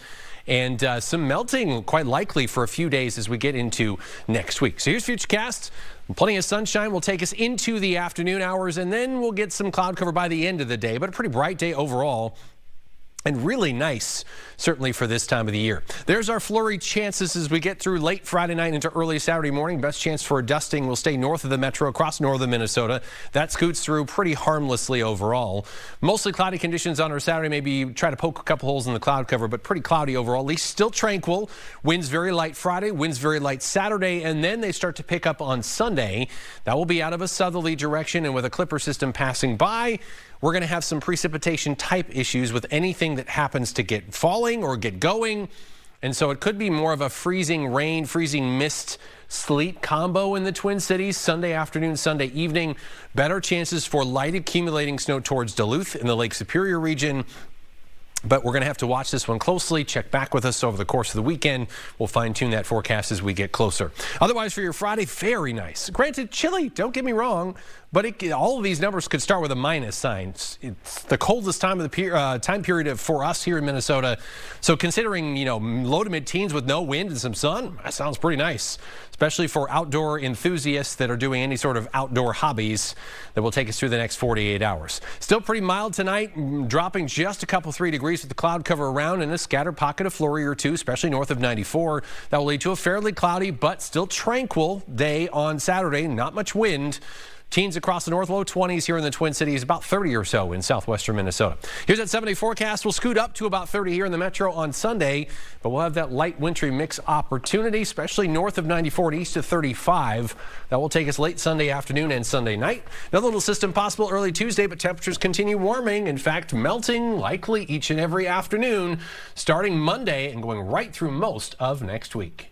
and some melting quite likely for a few days as we get into next week. So here's Futurecast. Plenty of sunshine will take us into the afternoon hours, and then we'll get some cloud cover by the end of the day, but a pretty bright day overall. And really nice, certainly for this time of the year. There's our flurry chances as we get through late Friday night into early Saturday morning. Best chance for a dusting will stay north of the metro across northern Minnesota. That scoots through pretty harmlessly overall. Mostly cloudy conditions on our Saturday. Maybe try to poke a couple holes in the cloud cover, but pretty cloudy overall. At least still tranquil. Winds very light Friday, winds very light Saturday, and then they start to pick up on Sunday. That will be out of a southerly direction, and with a clipper system passing by, we're going to have some precipitation type issues with anything that happens to get falling or get going. And so it could be more of a freezing rain, freezing mist, sleet combo in the Twin Cities Sunday afternoon, Sunday evening. Better chances for light accumulating snow towards Duluth in the Lake Superior region. But we're going to have to watch this one closely. Check back with us over the course of the weekend. We'll fine-tune that forecast as we get closer. Otherwise, for your Friday, very nice. Granted, chilly, don't get me wrong, but all of these numbers could start with a minus sign. It's the coldest time of the time period for us here in Minnesota. So considering, low to mid-teens with no wind and some sun, that sounds pretty nice, especially for outdoor enthusiasts that are doing any sort of outdoor hobbies that will take us through the next 48 hours. Still pretty mild tonight, dropping just a couple 3 degrees with the cloud cover around and a scattered pocket of flurry or two, especially north of 94. That will lead to a fairly cloudy but still tranquil day on Saturday. Not much wind. Teens across the north, low 20s here in the Twin Cities, about 30 or so in southwestern Minnesota. Here's that 7-day forecast. We'll scoot up to about 30 here in the metro on Sunday, but we'll have that light wintry mix opportunity, especially north of 94 and east of 35. That will take us late Sunday afternoon and Sunday night. Another little system possible early Tuesday, but temperatures continue warming. In fact, melting likely each and every afternoon starting Monday and going right through most of next week.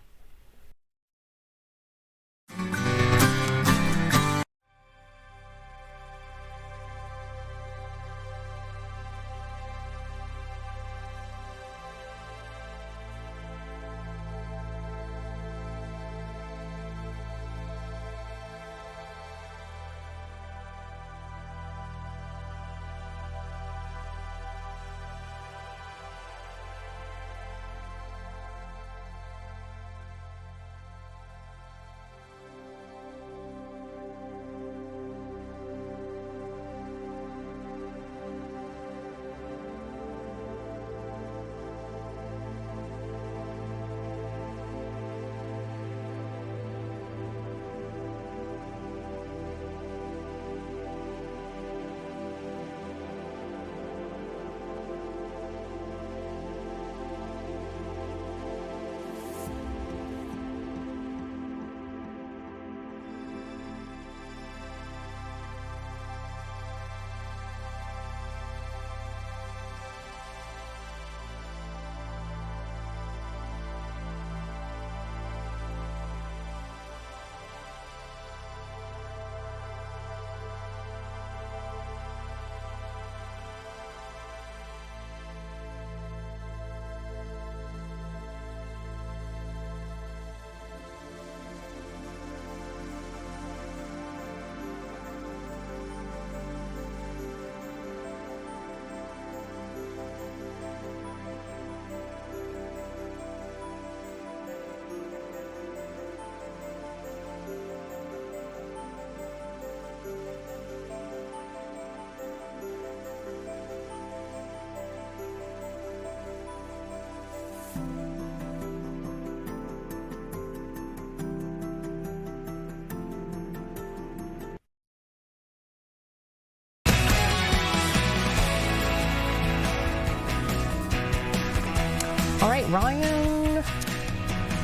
Ryan,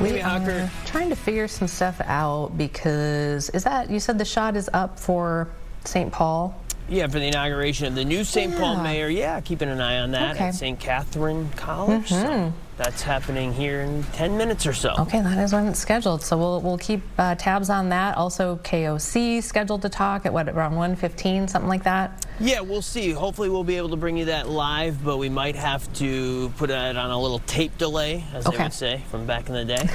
we Amy are Hocker. trying to figure some stuff out because you said the shot is up for St. Paul? Yeah, for the inauguration of the new St. Paul mayor. Yeah, keeping an eye on that Okay. at St. Catherine College. So that's happening here in 10 minutes or so. Okay, that is when it's scheduled. So we'll keep tabs on that. Also, KOC scheduled to talk at around 1:15, something like that. Yeah, we'll see. Hopefully we'll be able to bring you that live, but we might have to put it on a little tape delay, as they would say from back in the day.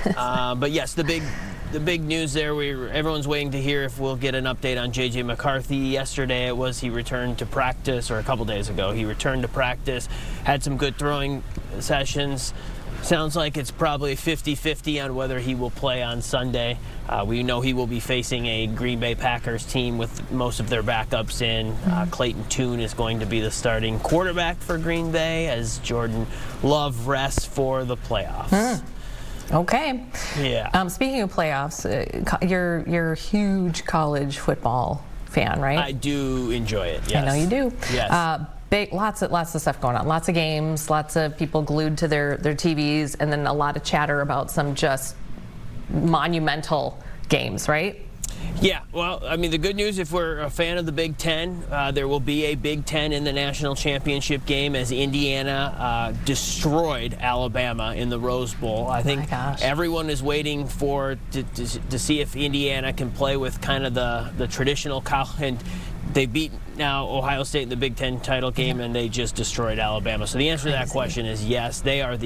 But yes, the big news there, everyone's waiting to hear if we'll get an update on J.J. McCarthy. Yesterday it was he returned to practice, or a couple days ago, he returned to practice, had some good throwing sessions. Sounds like it's probably 50-50 on whether he will play on Sunday. We know he will be facing a Green Bay Packers team with most of their backups in. Clayton Tune is going to be the starting quarterback for Green Bay as Jordan Love rests for the playoffs. Okay. Yeah. Speaking of playoffs, you're a huge college football fan, right? I do enjoy it. Yes. I know you do. Yes. Lots of stuff going on. Lots of games. Lots of people glued to their TVs, and then a lot of chatter about some just monumental games, right? Yeah, well, I mean, the good news, if we're a fan of the Big Ten, there will be a Big Ten in the national championship game as Indiana destroyed Alabama in the Rose Bowl. I think everyone is waiting to see if Indiana can play with kind of the traditional college. They beat now Ohio State in the Big Ten title game, and they just destroyed Alabama. So the answer to that question is yes, they are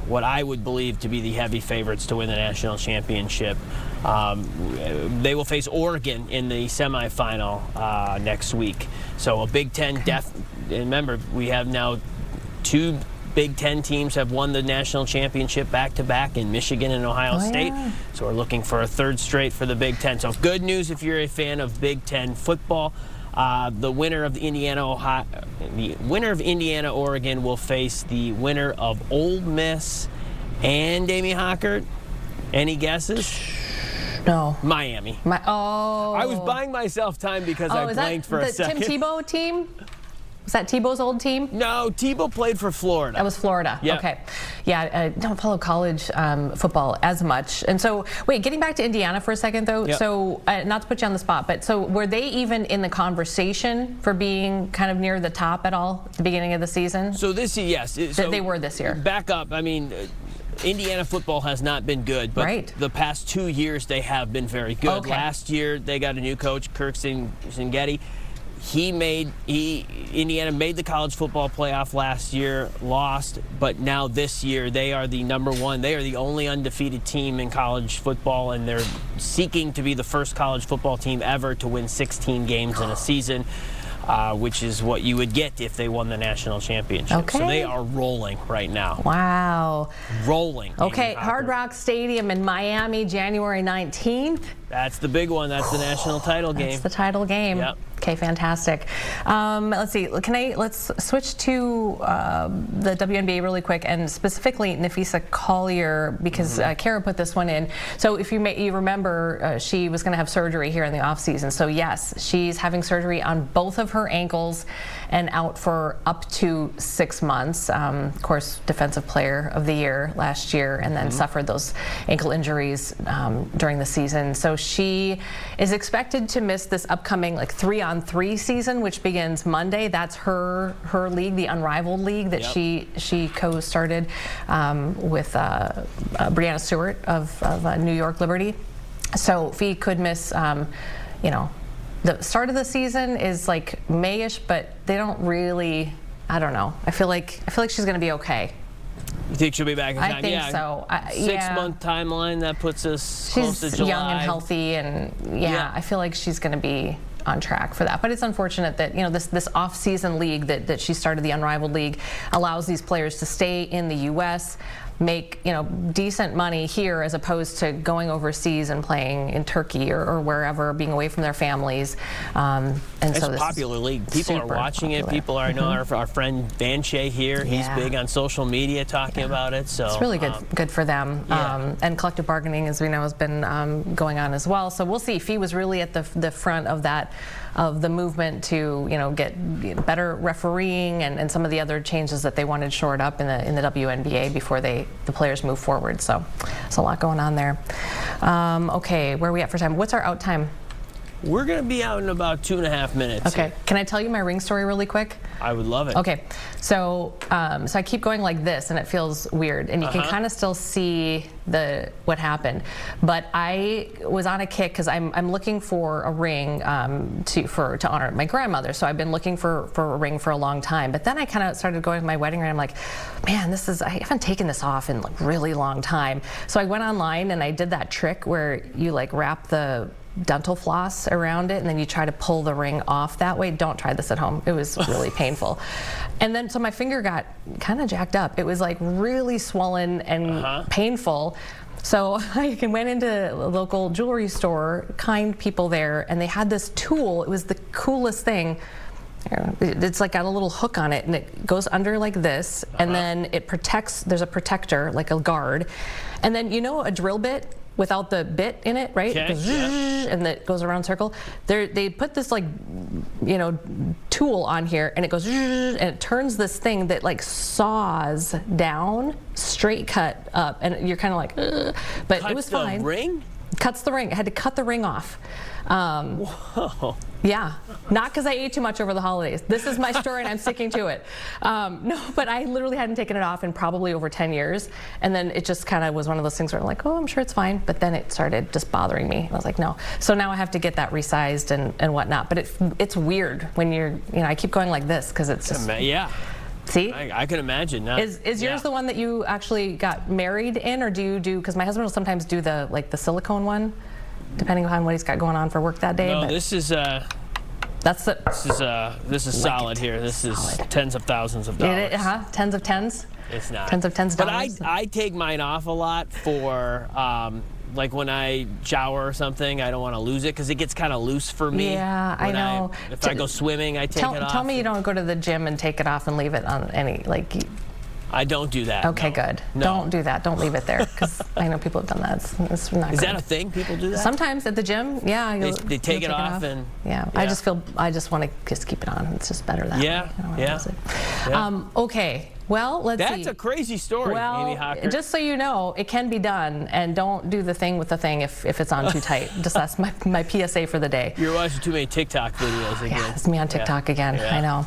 what I would believe to be the heavy favorites to win the national championship. They will face Oregon in the semifinal next week. So a Big Ten remember, we have now 2 Big Ten teams have won the national championship back-to-back in Michigan and Ohio State. So we're looking for a 3rd straight for the Big Ten. So good news if you're a fan of Big Ten football. The winner of Indiana Oregon will face the winner of Ole Miss and Amy Hockert. Any guesses? No. Miami. I was buying myself time because I blanked for a second. Tim Tebow team? Was that Tebow's old team? No, Tebow played for Florida. That was Florida. Yep. Okay. Yeah, I don't follow college football as much. And so, wait, getting back to Indiana for a second, though. Yep. So, not to put you on the spot, but so were they even in the conversation for being kind of near the top at all at the beginning of the season? So this year, yes. So they were this year. Back up. I mean, Indiana football has not been good, but the past 2 years they have been very good. Okay. Last year they got a new coach, Kirk Zingetti. Indiana made the college football playoff last year, lost, but now this year they are the number 1. They are the only undefeated team in college football, and they're seeking to be the first college football team ever to win 16 games in a season, which is what you would get if they won the national championship. Okay. So they are rolling right now. Wow. Rolling. Okay, Hard Rock Stadium in Miami, January 19th. That's the big one. That's the national title game. That's the title game. Yep. Okay, fantastic. Let's see. Let's switch to the WNBA really quick, and specifically Nafisa Collier, because Kara put this one in. So if you remember, she was going to have surgery here in the off season. So yes, she's having surgery on both of her ankles and out for up to 6 months. Of course, Defensive Player of the Year last year, and then suffered those ankle injuries during the season. So she is expected to miss this upcoming 3-on-3 season, which begins Monday. That's her league, the Unrivaled League that she co-started with Brianna Stewart of New York Liberty. So Fee could miss, the start of the season is May-ish, but they don't really. I don't know. I feel like she's going to be okay. You think she'll be back in time? I think so. 6-month timeline, that puts us close to July. She's young and healthy, and I feel like she's going to be on track for that. But it's unfortunate that this off-season league that she started, the Unrivaled League, allows these players to stay in the U.S., make decent money here as opposed to going overseas and playing in Turkey or wherever, being away from their families. And it's so a popular league. People are watching it. People are. I know our friend Van Shea here. He's big on social media talking about it. So it's really good for them. And collective bargaining, as we know, has been going on as well. So we'll see. Fee was really at the front of that, of the movement to get better refereeing and some of the other changes that they wanted shored up in the WNBA before they the players move forward. So there's a lot going on there. Okay, where are we at for time? What's our out time? We're going to be out in about 2.5 minutes. Okay. Here. Can I tell you my ring story really quick? I would love it. Okay. So I keep going like this, and it feels weird, and you can kind of still see what happened. But I was on a kick because I'm looking for a ring to honor my grandmother. So I've been looking for a ring for a long time. But then I kind of started going to my wedding ring. I'm like, man, I haven't taken this off in like really long time. So I went online and I did that trick where you like wrap the dental floss around it and then you try to pull the ring off that way. Don't try this at home. It was really painful. And then so my finger got kind of jacked up. It was like really swollen and painful. So I went into a local jewelry store, kind people there, and they had this tool. It was the coolest thing. It's like got a little hook on it and it goes under like this, and then it protects, there's a protector, like a guard. And then a drill bit without the bit in it, right? Okay, It goes and it goes around circle. They put this like, tool on here, and it goes and it turns this thing that like saws down, straight cut up, and you're kind of like, but it was fine. The ring? Cuts the ring. I had to cut the ring off. Whoa. Yeah, not because I ate too much over the holidays. This is my story and I'm sticking to it. No, but I literally hadn't taken it off in probably over 10 years. And then it just kind of was one of those things where I'm like, oh, I'm sure it's fine. But then it started just bothering me. I was like, no. So now I have to get that resized and whatnot. But it's weird when I keep going like this because it's just. Yeah. See? I can imagine now. Is yours the one that you actually got married in, or do you do, because my husband will sometimes do the silicone one, depending on what he's got going on for work that day. No, but this is solid here. This is tens of thousands of dollars. Tens of tens? It's not. Tens of tens of dollars. But I take mine off a lot for like when I shower or something. I don't want to lose it because it gets kind of loose for me. Yeah, I know. If I go swimming, I take it off. Tell me you don't go to the gym and take it off and leave it on any, like. I don't do that. Okay, no. good. No. Don't do that. Don't leave it there, because I know people have done that. It's not Is good. that a thing? People do that? Sometimes at the gym, yeah. They take it off and. Yeah, yeah. I just want to just keep it on. It's just better that way. Yeah. Okay. Well, let's see. That's a crazy story, Amy Hocker. Just so you know, it can be done, and don't do the thing with the thing if it's on too tight. Just that's my PSA for the day. You're watching too many TikTok videos again. Yeah, it's me on TikTok again. Yeah. I know.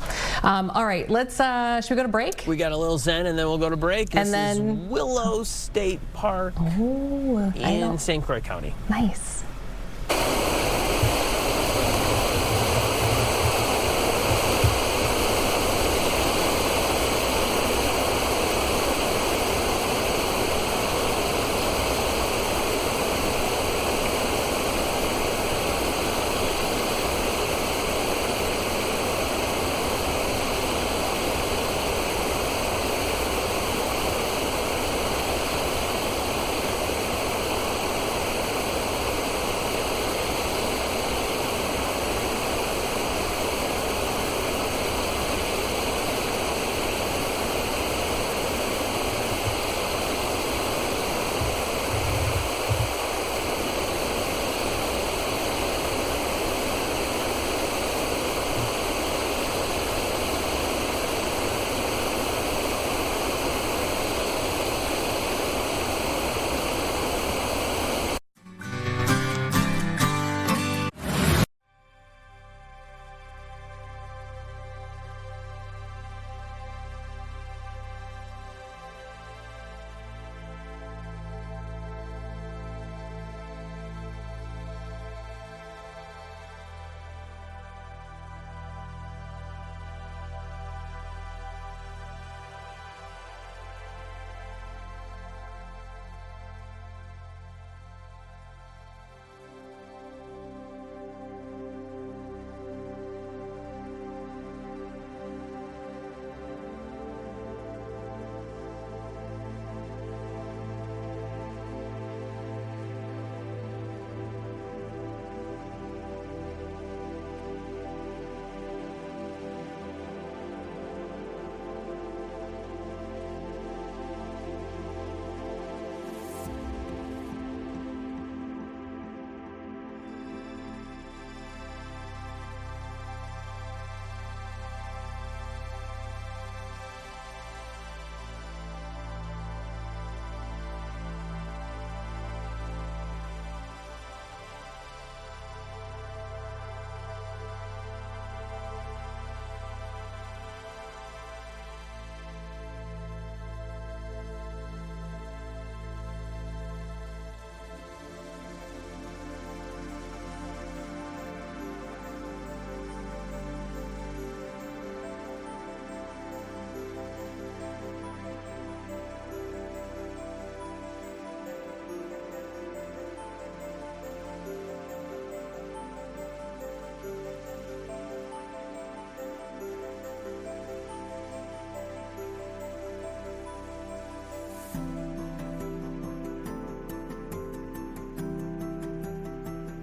All right, should we go to break? We got a little zen, and then we'll go to break. This is Willow State Park in St. Croix County. Nice.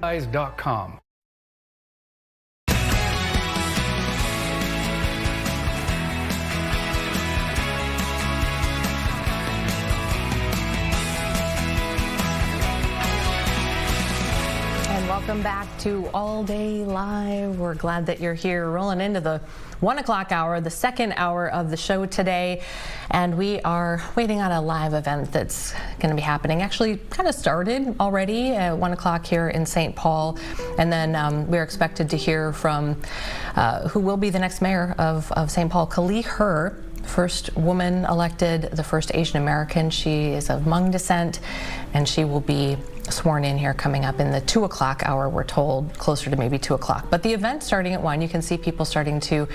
Eyes.com. And welcome back to All Day Live. We're glad that you're here, rolling into the 1 o'clock hour, the second hour of the show today. And we are waiting on a live event that's going to be happening. Actually, kind of started already at 1 o'clock here in St. Paul. And then we're expected to hear from who will be the next mayor of St. Paul, Kaohly Her. First woman elected, the first Asian American. She is of Hmong descent, and she will be sworn in here coming up in the 2 o'clock hour, we're told, closer to maybe 2 o'clock. But the event starting at 1, you can see people starting to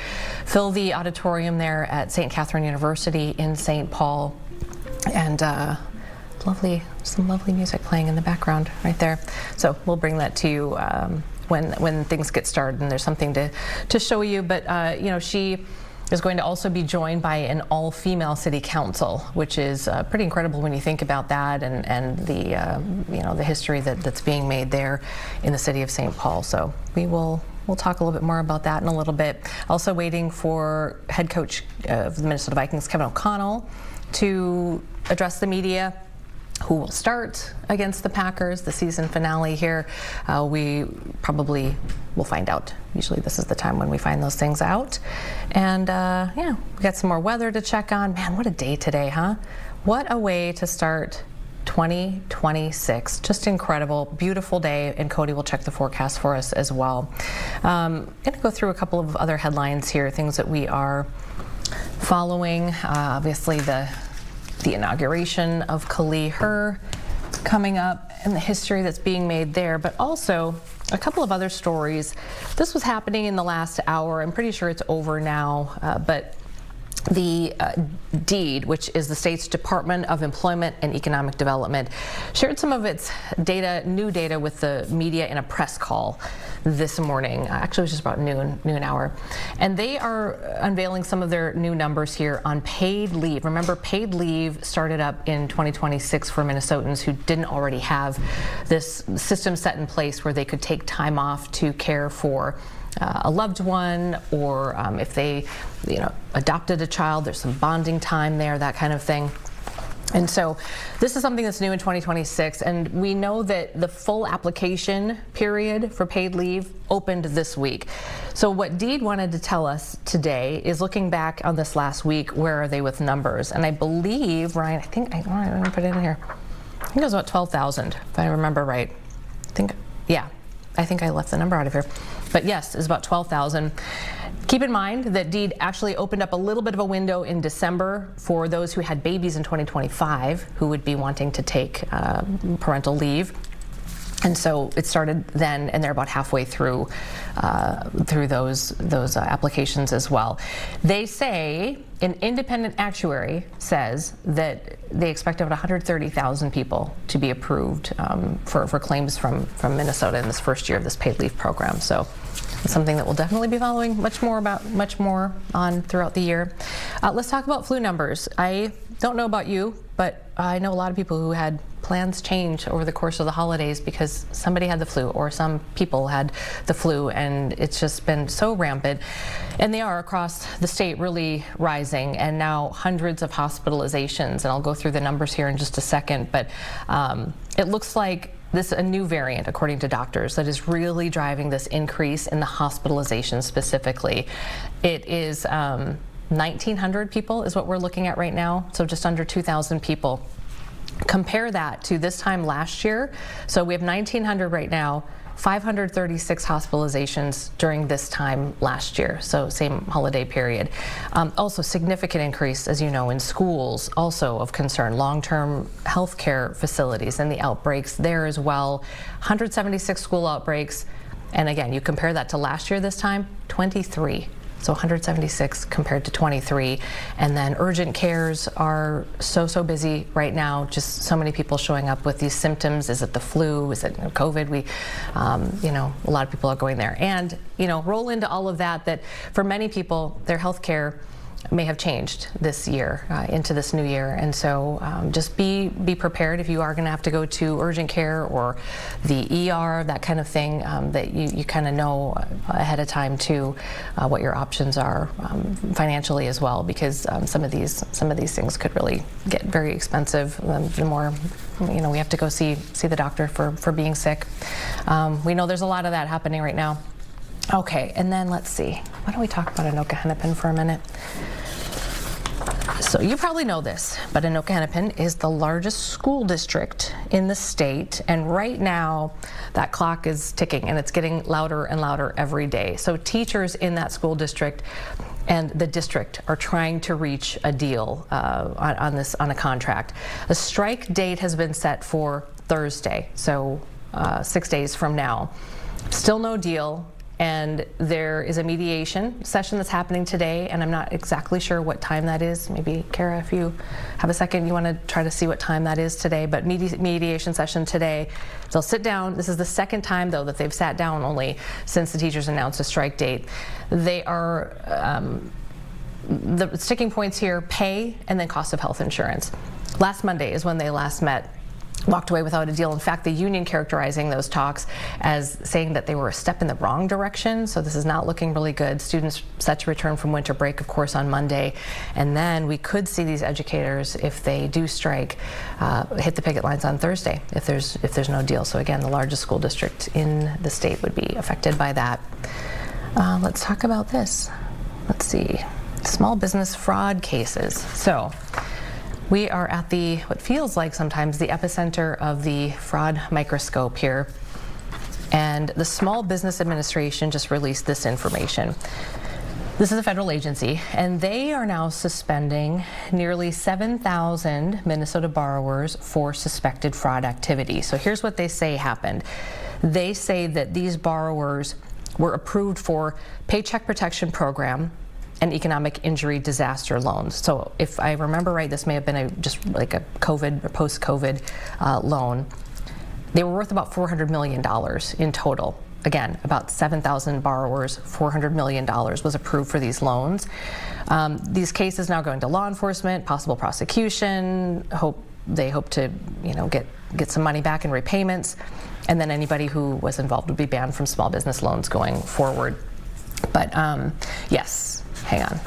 fill the auditorium there at St. Catherine University in St. Paul. And some lovely music playing in the background right there. So we'll bring that to you when things get started and there's something to show you. But, you know, she is going to also be joined by an all-female city council, which is pretty incredible when you think about that and the you know, the history that's being made there in the city of St. Paul. So we'll talk a little bit more about that in a little bit. Also waiting for head coach of the Minnesota Vikings, Kevin O'Connell, to address the media, who will start against the Packers, the season finale here. We probably will find out. Usually this is the time when we find those things out. And yeah, we got some more weather to check on. Man, what a day today, huh? What a way to start 2026. Just incredible, beautiful day. And Cody will check the forecast for us as well. I'm going to go through a couple of other headlines here, things that we are following. Obviously the inauguration of Kaohly Her coming up and the history that's being made there, but also a couple of other stories. This was happening in the last hour. I'm pretty sure it's over now, but the DEED, which is the state's Department of Employment and Economic Development, shared some of its data, new data, with the media in a press call this morning. Actually, it was just about noon hour. And they are unveiling some of their new numbers here on paid leave. Remember, paid leave started up in 2026 for Minnesotans who didn't already have this system set in place where they could take time off to care for a loved one, or if they, you know, adopted a child, there's some bonding time there, that kind of thing. And so this is something that's new in 2026, and we know that the full application period for paid leave opened this week. So what DEED wanted to tell us today is, looking back on this last week, where are they with numbers? And I believe, Ryan, I think I'm going to put it in here. I think it was about 12,000, if I remember right. I think I left the number out of here. But yes, it's about 12,000. Keep in mind that DEED actually opened up a little bit of a window in December for those who had babies in 2025 who would be wanting to take parental leave. And so it started then, and they're about halfway through those applications as well. They say, an independent actuary says that they expect about 130,000 people to be approved for claims from Minnesota in this first year of this paid leave program. So it's something that we'll definitely be following much more on throughout the year. Let's talk about flu numbers. I don't know about you, but I know a lot of people who had plans change over the course of the holidays because somebody had the flu, or some people had the flu, and it's just been so rampant. And they are across the state really rising, and now hundreds of hospitalizations. And I'll go through the numbers here in just a second, but it looks like this is a new variant, according to doctors, that is really driving this increase in the hospitalization specifically. It is 1,900 people is what we're looking at right now, so just under 2,000 people. Compare that to this time last year. So we have 1,900 right now, 536 hospitalizations during this time last year, so same holiday period. Also significant increase, as you know, in schools, also of concern, long-term health care facilities and the outbreaks there as well. 176 school outbreaks, and again, you compare that to last year this time, 23. So 176 compared to 23. And then urgent cares are so busy right now. Just so many people showing up with these symptoms. Is it the flu? Is it COVID? You know, a lot of people are going there. And, you know, roll into all of that, that for many people, their health care may have changed this year into this new year, and so just be prepared if you are going to have to go to urgent care or the ER, that kind of thing, that you kind of know ahead of time too what your options are financially as well, because some of these things could really get very expensive the more we have to go see the doctor for being sick. We know there's a lot of that happening right now. Okay, and then let's see. Why don't we talk about Anoka Hennepin for a minute? So you probably know this, but Anoka Hennepin is the largest school district in the state, and right now that clock is ticking and it's getting louder and louder every day. So teachers in that school district and the district are trying to reach a deal on a contract. The strike date has been set for Thursday, so 6 days from now. Still no deal. And there is a mediation session that's happening today, and I'm not exactly sure what time that is. Maybe, Kara, if you have a second, you want to try to see what time that is today. But mediation session today, they'll sit down. This is the second time, though, that they've sat down only since the teachers announced a strike date. They are, the sticking points here, pay and then cost of health insurance. Last Monday is when they last met. Walked away without a deal. In fact, the union characterizing those talks as saying that they were a step in the wrong direction. So this is not looking really good. Students set to return from winter break, of course, on Monday. And then we could see these educators, if they do strike, hit the picket lines on Thursday if there's no deal. So again, the largest school district in the state would be affected by that. Let's talk about this. Let's see. Small business fraud cases. So we are at what feels like sometimes the epicenter of the fraud microscope here. And the Small Business Administration just released this information. This is a federal agency, and they are now suspending nearly 7,000 Minnesota borrowers for suspected fraud activity. So here's what they say happened. They say that these borrowers were approved for Paycheck Protection Program and economic injury disaster loans. So if I remember right, this may have been just like a COVID or post-COVID loan. They were worth about $400 million in total. Again, about 7,000 borrowers, $400 million was approved for these loans. These cases now going to law enforcement, possible prosecution. They hope to, get some money back in repayments, and then anybody who was involved would be banned from small business loans going forward. But yes. Hang on.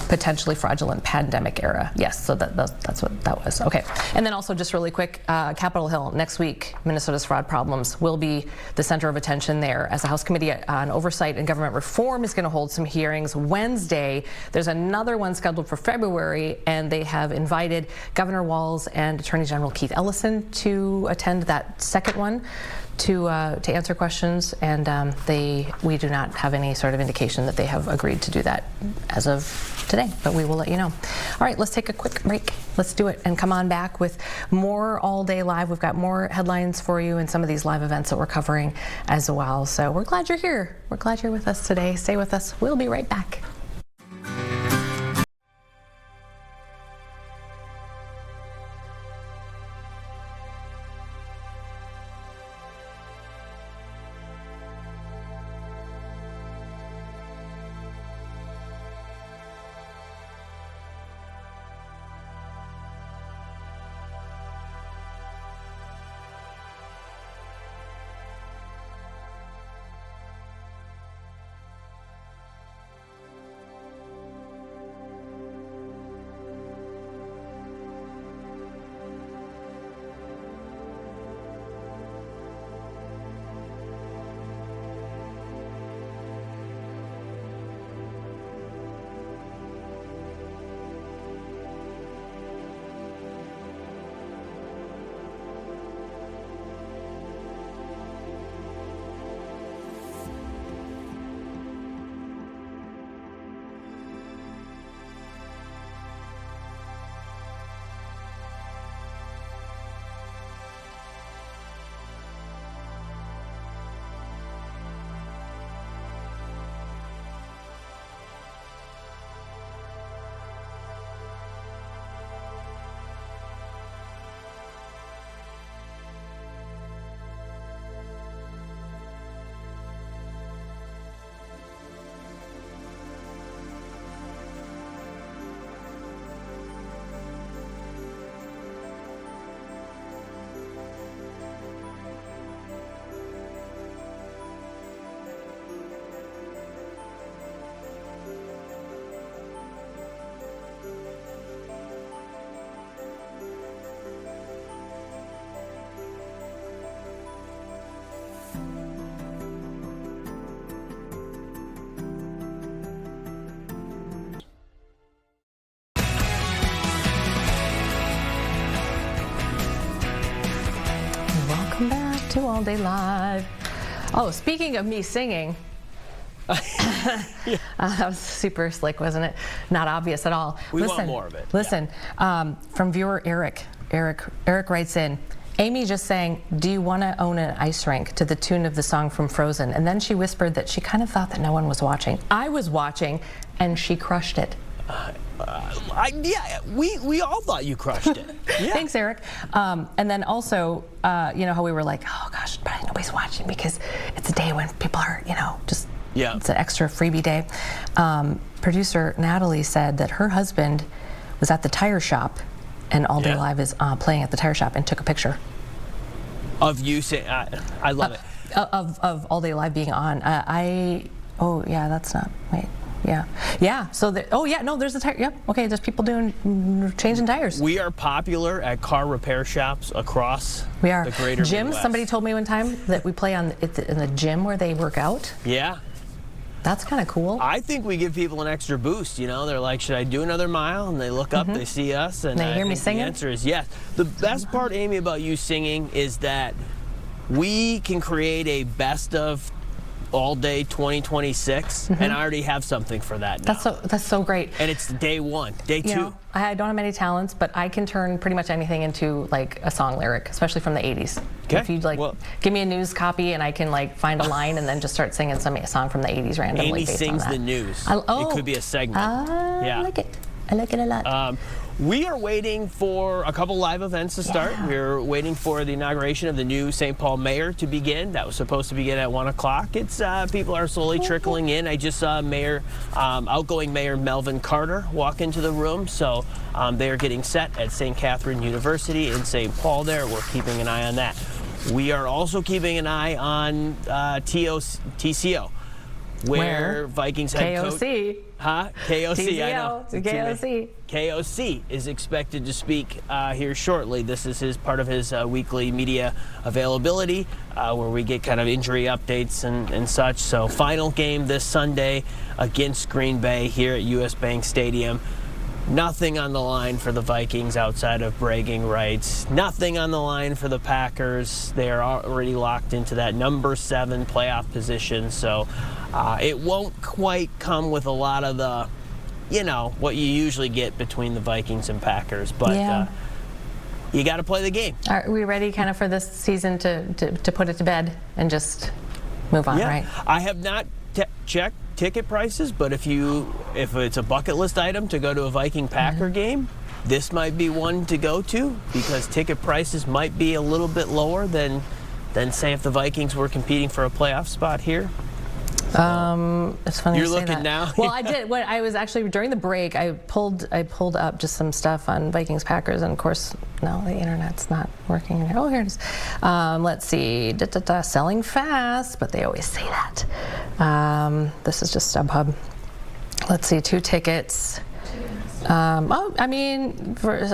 Potentially fraudulent pandemic era. Yes, so that's what that was. Okay. And then also just really quick, Capitol Hill, next week, Minnesota's fraud problems will be the center of attention there, as the House Committee on Oversight and Government Reform is going to hold some hearings Wednesday. There's another one scheduled for February, and they have invited Governor Walz and Attorney General Keith Ellison to attend that second one to answer questions, and we do not have any sort of indication that they have agreed to do that as of today, but we will let you know. All right, let's take a quick break. Let's do it and come on back with more All Day Live. We've got more headlines for you and some of these live events that we're covering as well. So we're glad you're here. We're glad you're with us today. Stay with us. We'll be right back. Welcome back to All Day Live. Oh, speaking of me singing, that was super slick, wasn't it? Not obvious at all. We want more of it. Listen, from viewer Eric writes in, Amy just sang, "Do you want to own an ice rink?" to the tune of the song from Frozen. And then she whispered that she kind of thought that no one was watching. I was watching, and she crushed it. We all thought you crushed it. Yeah. Thanks, Eric. And then also, you know how we were like, oh gosh, probably nobody's watching because it's a day when people are, just it's an extra freebie day. Producer Natalie said that her husband was at the tire shop, and All Day Live is playing at the tire shop, and took a picture of you saying, I love it. Of All Day Live being on. So there's a tire. Yep. Okay, there's people changing tires. We are popular at car repair shops across we are. The greater gyms. Midwest. Somebody told me one time that we play in the gym where they work out. Yeah. That's kind of cool. I think we give people an extra boost. They're like, should I do another mile? And they look up, they see us, and they hear me singing. The answer is yes. The best part, Amy, about you singing is that we can create a best of All Day 2026, and I already have something for that now. That's so great. And it's day one, day two. I don't have many talents, but I can turn pretty much anything into like a song lyric, especially from the 80s. Okay. If you'd give me a news copy and I can find a line and then just start singing a song from the 80s randomly. Amy based sings on that. the news. It could be a segment. I like it. I like it a lot. We are waiting for a couple live events to start. We're waiting for the inauguration of the new St. Paul mayor to begin. That was supposed to begin at 1 o'clock. It's people are slowly trickling in. I just saw outgoing Mayor Melvin Carter walk into the room. So they are getting set at St. Catherine University in St. Paul there. We're keeping an eye on that. We are also keeping an eye on TCO, where Vikings head coach. KOC, I know. KOC. KOC is expected to speak here shortly. This is part of his weekly media availability where we get kind of injury updates and such. So final game this Sunday against Green Bay here at US Bank Stadium. Nothing on the line for the Vikings outside of bragging rights. Nothing on the line for the Packers. They are already locked into that number 7 playoff position. So it won't quite come with a lot of the, what you usually get between the Vikings and Packers. But you got to play the game. Are we ready kind of for this season to put it to bed and just move on, right? I have not checked ticket prices, but if it's a bucket list item to go to a Viking Packer game, this might be one to go to because ticket prices might be a little bit lower than say if the Vikings were competing for a playoff spot here. It's funny you're you say looking that. now. Well, I did. When I was actually during the break, I pulled up just some stuff on Vikings Packers, and of course, no, the internet's not working. Oh, here it is. Let's see. Selling fast, but they always say that. This is just StubHub. Let's see. 2 tickets. For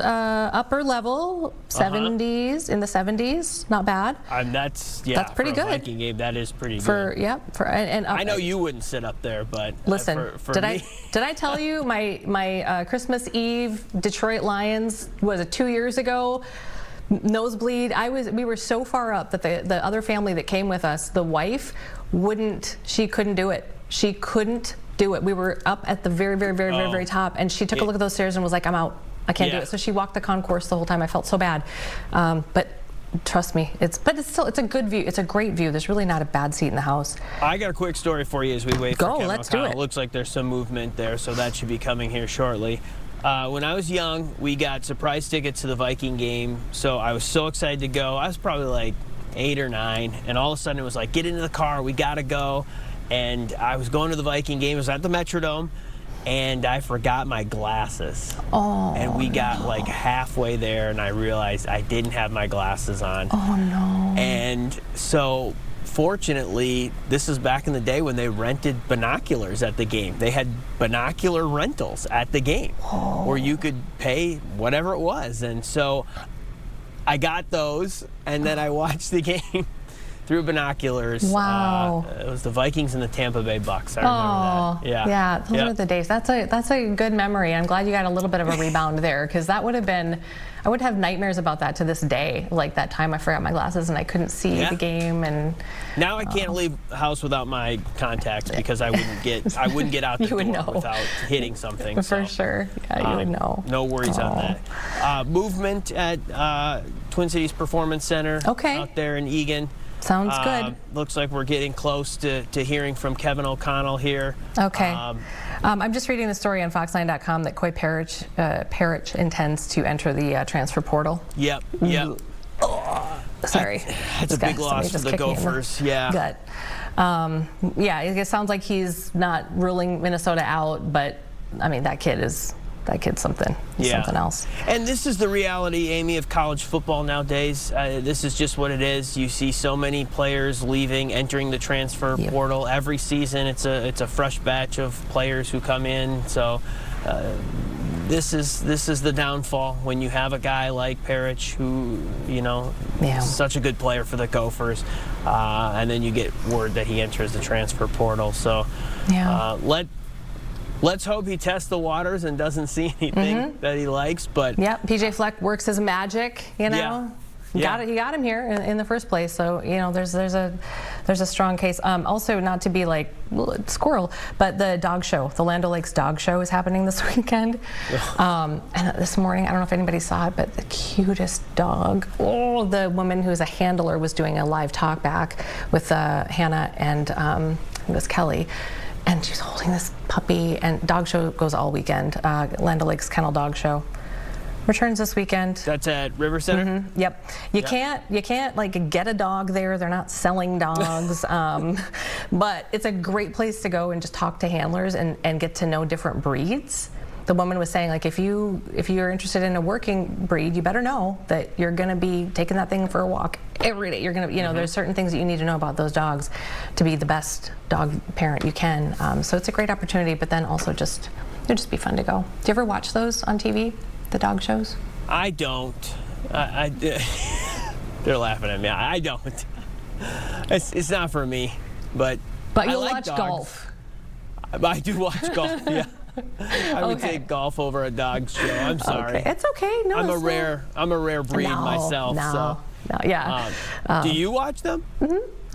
upper level, 70s, in the 70s, not bad. That's pretty for a good. Viking game, that is pretty good. And I know you wouldn't sit up there, but listen, for did me. I tell you my Christmas Eve Detroit Lions was it 2 years ago? Nosebleed. We were so far up that the other family that came with us, the wife she couldn't do it. She couldn't do it. We were up at the very, very, very, very, very top, and she took a look at those stairs and was like, "I'm out. I can't do it." So she walked the concourse the whole time. I felt so bad, but trust me, it's a good view. It's a great view. There's really not a bad seat in the house. I got a quick story for you as we wait for Kevin let's do O'Connell. it. Looks like there's some movement there, so that should be coming here shortly. When I was young, we got surprise tickets to the Viking game, so I was so excited to go. I was probably like 8 or 9, and all of a sudden it was like, get into the car, we gotta go. And I was going to the Viking game. It was at the Metrodome, and I forgot my glasses. Oh, and we got like halfway there, and I realized I didn't have my glasses on. Oh, no. And so, fortunately, this is back in the day when they rented binoculars at the game. They had binocular rentals at the game where you could pay whatever it was. And so I got those, and then I watched the game. through binoculars. Wow. It was the Vikings and the Tampa Bay Bucks. I Oh, remember that. yeah, those are the days. That's a good memory. I'm glad you got a little bit of a rebound there, because that would have been, I would have nightmares about that to this day. Like that time I forgot my glasses and I couldn't see the game, and now I can't leave the house without my contacts because I wouldn't get out the door without hitting something. For sure. Yeah, you would know. No worries on that. Movement at Twin Cities Performance Center out there in Egan. Sounds good. Looks like we're getting close to hearing from Kevin O'Connell here. Okay. I'm just reading the story on Fox9.com that Coy Parrish intends to enter the transfer portal. Yep. Sorry. That's a big loss for the Gophers. Gut. Yeah, it sounds like he's not ruling Minnesota out, but I mean, that kid's something. He's something else. And this is the reality, Amy, of college football nowadays. This is just what it is. You see so many players leaving, entering the transfer portal every season. It's a fresh batch of players who come in. So this is the downfall when you have a guy like Parrish who, is such a good player for the Gophers, and then you get word that he enters the transfer portal. So let's hope he tests the waters and doesn't see anything that he likes. But PJ Fleck works his magic, He got him here in the first place. So there's a strong case. Also, not to be like squirrel, but the dog show, the Land O'Lakes dog show, is happening this weekend. And this morning, I don't know if anybody saw it, but the cutest dog. Oh, the woman who's a handler was doing a live talk back with Hannah and it was Kelly. And she's holding this puppy, and dog show goes all weekend. Land O'Lakes Kennel Dog Show returns this weekend. That's at River Center? Yep. You can't like get a dog there. They're not selling dogs. But it's a great place to go and just talk to handlers and get to know different breeds. The woman was saying, like, if you're interested in a working breed, you better know that you're going to be taking that thing for a walk every day. You're going to, there's certain things that you need to know about those dogs to be the best dog parent you can. So it's a great opportunity, but then also it'd just be fun to go. Do you ever watch those on TV, the dog shows? I don't. They're laughing at me. I don't. It's not for me. But you'll like watch dogs. golf. I do watch golf. Yeah. I would take golf over a dog show. I'm sorry. Okay. It's okay. No, I'm a rare breed myself. No, yeah. Do you watch them?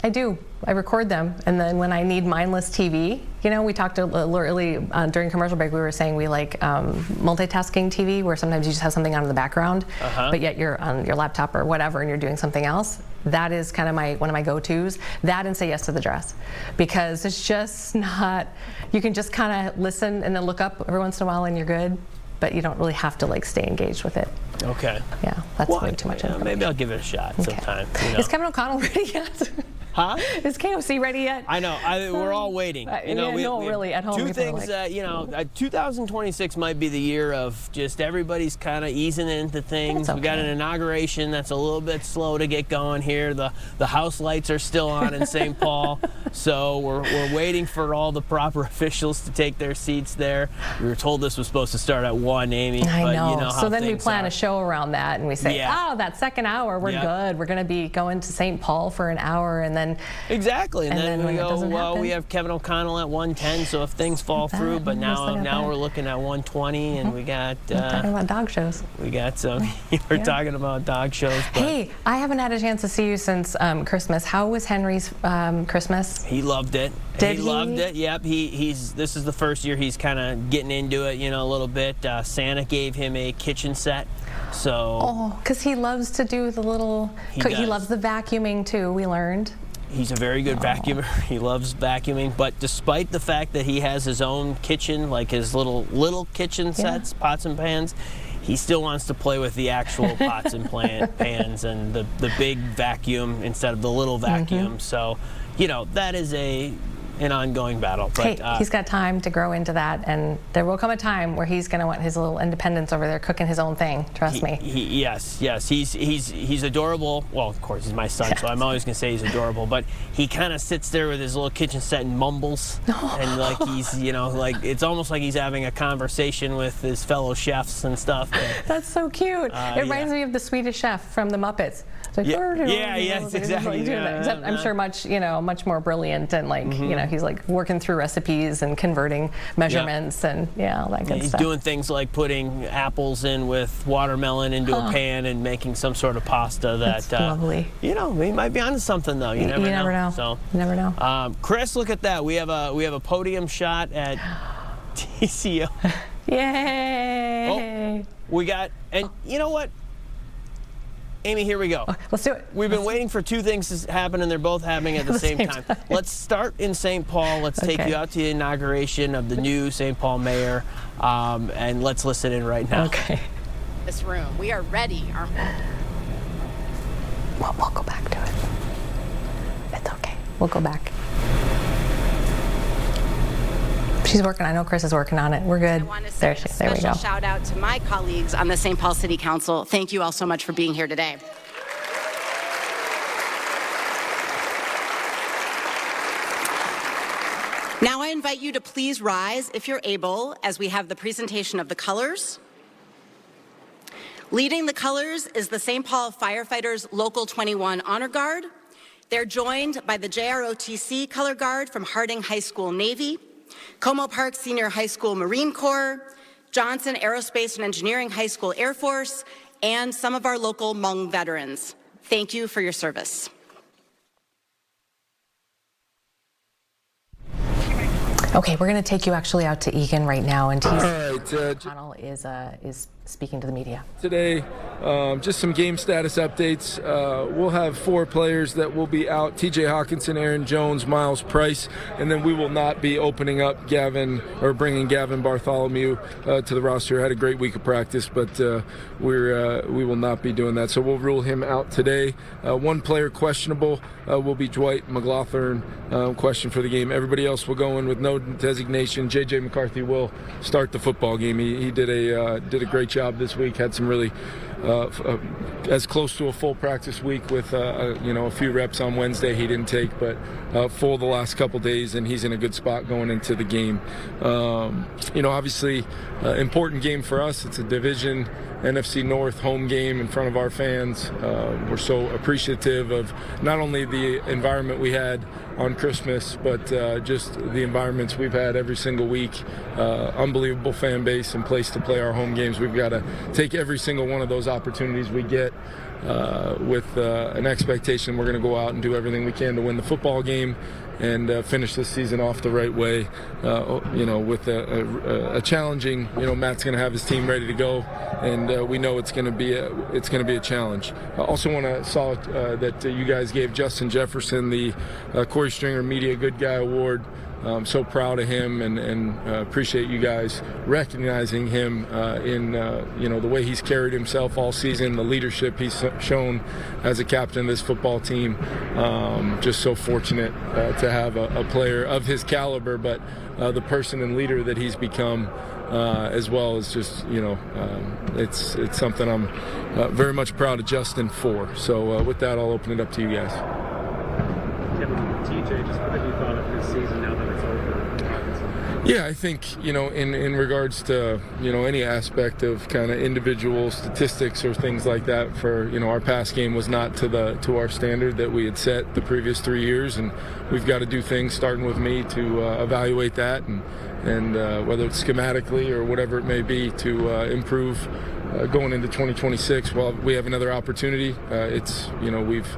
I do. I record them, and then when I need mindless TV, we talked a little early during commercial break. We were saying we like multitasking TV, where sometimes you just have something on in the background, but yet you're on your laptop or whatever, and you're doing something else. That is kind of one of my go-tos. That and Say Yes to the Dress, because it's just not. You can just kind of listen and then look up every once in a while, and you're good. But you don't really have to like stay engaged with it. Okay. Yeah, that's way too much information. Maybe I'll give it a shot sometime. Is Kevin O'Connell ready yet? Huh? Is KOC ready yet? I know. We're all waiting. We really at home. Two things. 2026 might be the year of just everybody's kind of easing into things. Okay. We got an inauguration that's a little bit slow to get going here. The house lights are still on in St. Paul, so we're waiting for all the proper officials to take their seats there. We were told this was supposed to start at 1, Amy. I know. You know how so then we plan are. a show around that, and we say, that second hour, we're good. We're going to be going to St. Paul for an hour, and then exactly, and then we go. Well, we have Kevin O'Connell at 1:10. So if things fall through, but now we're looking at 1:20, and we got talking about dog shows. We got some. We're talking about dog shows. But hey, I haven't had a chance to see you since Christmas. How was Henry's Christmas? He loved it. Did he? Loved it. Yep. This is the first year he's kind of getting into it, a little bit. Santa gave him a kitchen set. So. Because he loves to do the little. He loves the vacuuming too. We learned. He's a very good vacuumer. He loves vacuuming, but despite the fact that he has his own kitchen, like his little kitchen sets, pots and pans, he still wants to play with the actual pots and pans and the big vacuum instead of the little vacuum. So, that is an ongoing battle. But he's got time to grow into that, and there will come a time where he's going to want his little independence over there, cooking his own thing. Trust me. Yes, he's adorable. Well, of course, he's my son, so I'm always going to say he's adorable. But he kind of sits there with his little kitchen set and mumbles, and like he's, it's almost like he's having a conversation with his fellow chefs and stuff. That's so cute. It reminds me of the Swedish Chef from the Muppets. It's like, yes, exactly. Except I'm sure much more brilliant and he's like working through recipes and converting measurements and all that good He's stuff. doing things like putting apples in with watermelon into a pan and making some sort of pasta that That's lovely. he might be onto something though. You never know. So you never know. Chris, look at that. We have a podium shot at TCO. Yay! Oh, we got, and you know what? Amy, here we go. Let's do it. We've been waiting for two things to happen, and they're both happening at the same time. Let's start in St. Paul. Let's take you out to the inauguration of the new St. Paul mayor, and let's listen in right now. Okay. This room. We are ready. We'll go back to it. It's okay. We'll go back. She's working. I know Chris is working on it. We're good. I want to say There we go. shout out to my colleagues on the St. Paul City Council. Thank you all so much for being here today. Now I invite you to please rise if you're able as we have the presentation of the colors. Leading the colors is the St. Paul Firefighters Local 21 Honor Guard. They're joined by the JROTC Color Guard from Harding High School Navy, Como Park Senior High School Marine Corps, Johnson Aerospace and Engineering High School Air Force, and some of our local Hmong veterans. Thank you for your service. Okay, we're going to take you actually out to Egan right now, and Connell is speaking to the media. Today, just some game status updates. We'll have 4 players that will be out: TJ Hawkinson, Aaron Jones, Miles Price, and then we will not be opening up bringing Gavin Bartholomew to the roster. Had a great week of practice, but we will not be doing that. So we'll rule him out today. 1 player questionable will be Dwight McLaughlin, question for the game. Everybody else will go in with no designation. JJ McCarthy will start the football game. He did a great job this week. Had some really as close to a full practice week with a few reps on Wednesday he didn't take, but full the last couple days, and he's in a good spot going into the game. Obviously important game for us. It's a division NFC North home game in front of our fans. We're so appreciative of not only the environment we had on Christmas, but just the environments we've had every single week. Unbelievable fan base and place to play our home games. We've got to take every single one of those opportunities we get with an expectation we're going to go out and do everything we can to win the football game and finish this season off the right way. With a challenging. Matt's going to have his team ready to go, and we know it's going to be a challenge. I also want to saw that you guys gave Justin Jefferson the Corey Stringer Media Good Guy Award. I'm so proud of him and appreciate you guys recognizing him in the way he's carried himself all season, the leadership he's shown as a captain of this football team. Just so fortunate to have a player of his caliber, but the person and leader that he's become, as well as just it's something I'm very much proud of Justin for. So with that, I'll open it up to you guys. TJ, just what have you thought of his season now that it's over? Yeah, I think, in regards to, any aspect of kind of individual statistics or things like that for, our pass game was not to our standard that we had set the previous 3 years, and we've got to do things starting with me to evaluate that and whether it's schematically or whatever it may be to improve going into 2026. Well, we have another opportunity. We've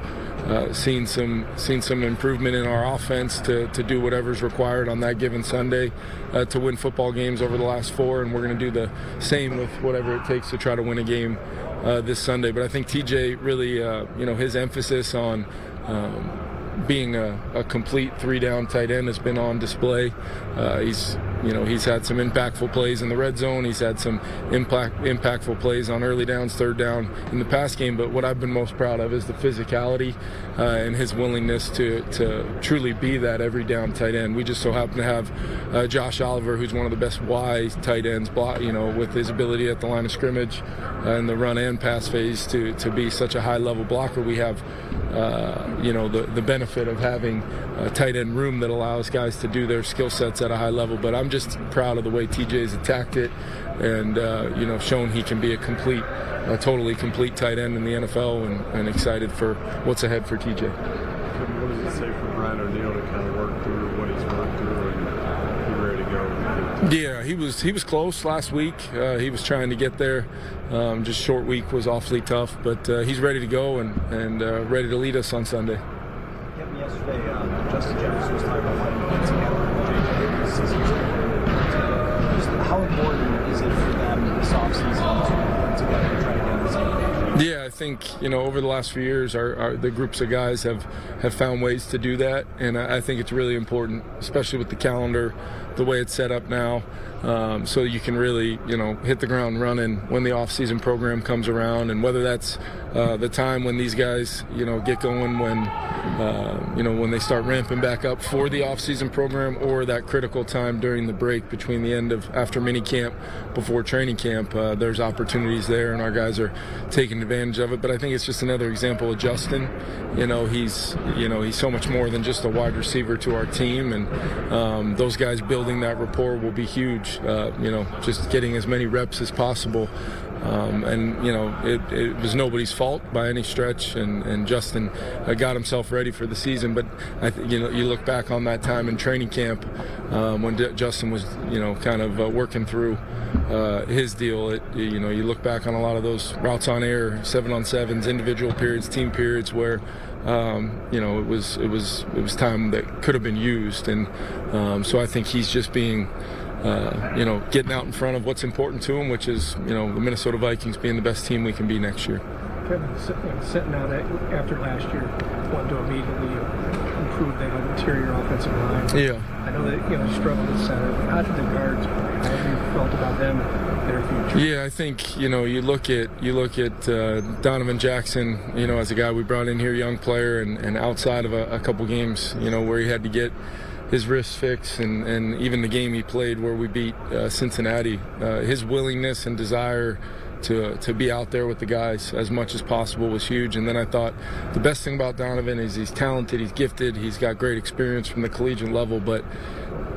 seen some improvement in our offense to do whatever's required on that given Sunday to win football games over the last 4, and we're going to do the same with whatever it takes to try to win a game this Sunday. But I think TJ really, his emphasis on being a complete 3-down tight end has been on display. He's had some impactful plays in the red zone. He's had some impactful plays on early downs, 3rd down in the pass game. But what I've been most proud of is the physicality and his willingness to truly be that every down tight end. We just so happen to have Josh Oliver, who's one of the best Y tight ends, with his ability at the line of scrimmage and the run and pass phase to be such a high level blocker. We have the benefit of having a tight end room that allows guys to do their skill sets at a high level. But I'm just proud of the way TJ's attacked it. and shown he can be a totally complete tight end in the NFL, and excited for what's ahead for TJ. What does it say for Brian O'Neill to kind of work through what he's worked through and be ready to go? Yeah, he was close last week. He was trying to get there. Just short week was awfully tough, but he's ready to go and ready to lead us on Sunday. Yesterday, Justin Jefferson was talking about wanting to get together with JJ. Just how important is it for them this offseason to work together and try to get on the same page? Yeah, I think over the last few years, the groups of guys have found ways to do that, and I think it's really important, especially with the calendar, the way it's set up now, so you can really hit the ground running when the off-season program comes around, and whether that's the time when these guys get going when they start ramping back up for the off-season program, or that critical time during the break between the end of after mini camp before training camp. There's opportunities there, and our guys are taking advantage of it. But I think it's just another example of Justin. He's so much more than just a wide receiver to our team, and those guys building that rapport will be huge. Just getting as many reps as possible. It was nobody's fault by any stretch, and Justin got himself ready for the season. But you look back on that time in training camp when Justin was kind of working through his deal. You look back on a lot of those routes on air, 7-on-7s, individual periods, team periods where it was time that could have been used, and so I think he's just being getting out in front of what's important to him, which is the Minnesota Vikings being the best team we can be next year. Kevin, sitting out after last year, wanting to immediately improve that interior offensive line. Yeah, I know that you struggled at center, but how did the guards play? How have you felt about them and their future? Yeah, I think you look at Donovan Jackson, as a guy we brought in here, young player, and outside of a couple games, where he had to get his wrist fixed, and even the game he played where we beat Cincinnati, his willingness and desire to be out there with the guys as much as possible was huge. And then I thought the best thing about Donovan is he's talented, he's gifted, he's got great experience from the collegiate level, but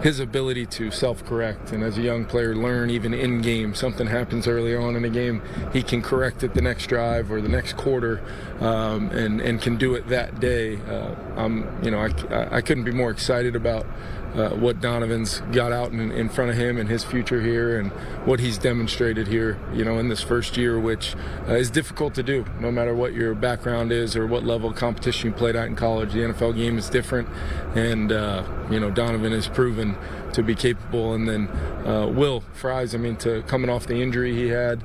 his ability to self-correct, and as a young player learn even in game, something happens early on in a game, he can correct it the next drive or the next quarter, and can do it that day. I couldn't be more excited about what Donovan's got out in front of him and his future here, and what he's demonstrated here, in this first year, which is difficult to do, no matter what your background is or what level of competition you played at in college. The NFL game is different, and Donovan has proven to be capable. And then Will Fries, to coming off the injury he had,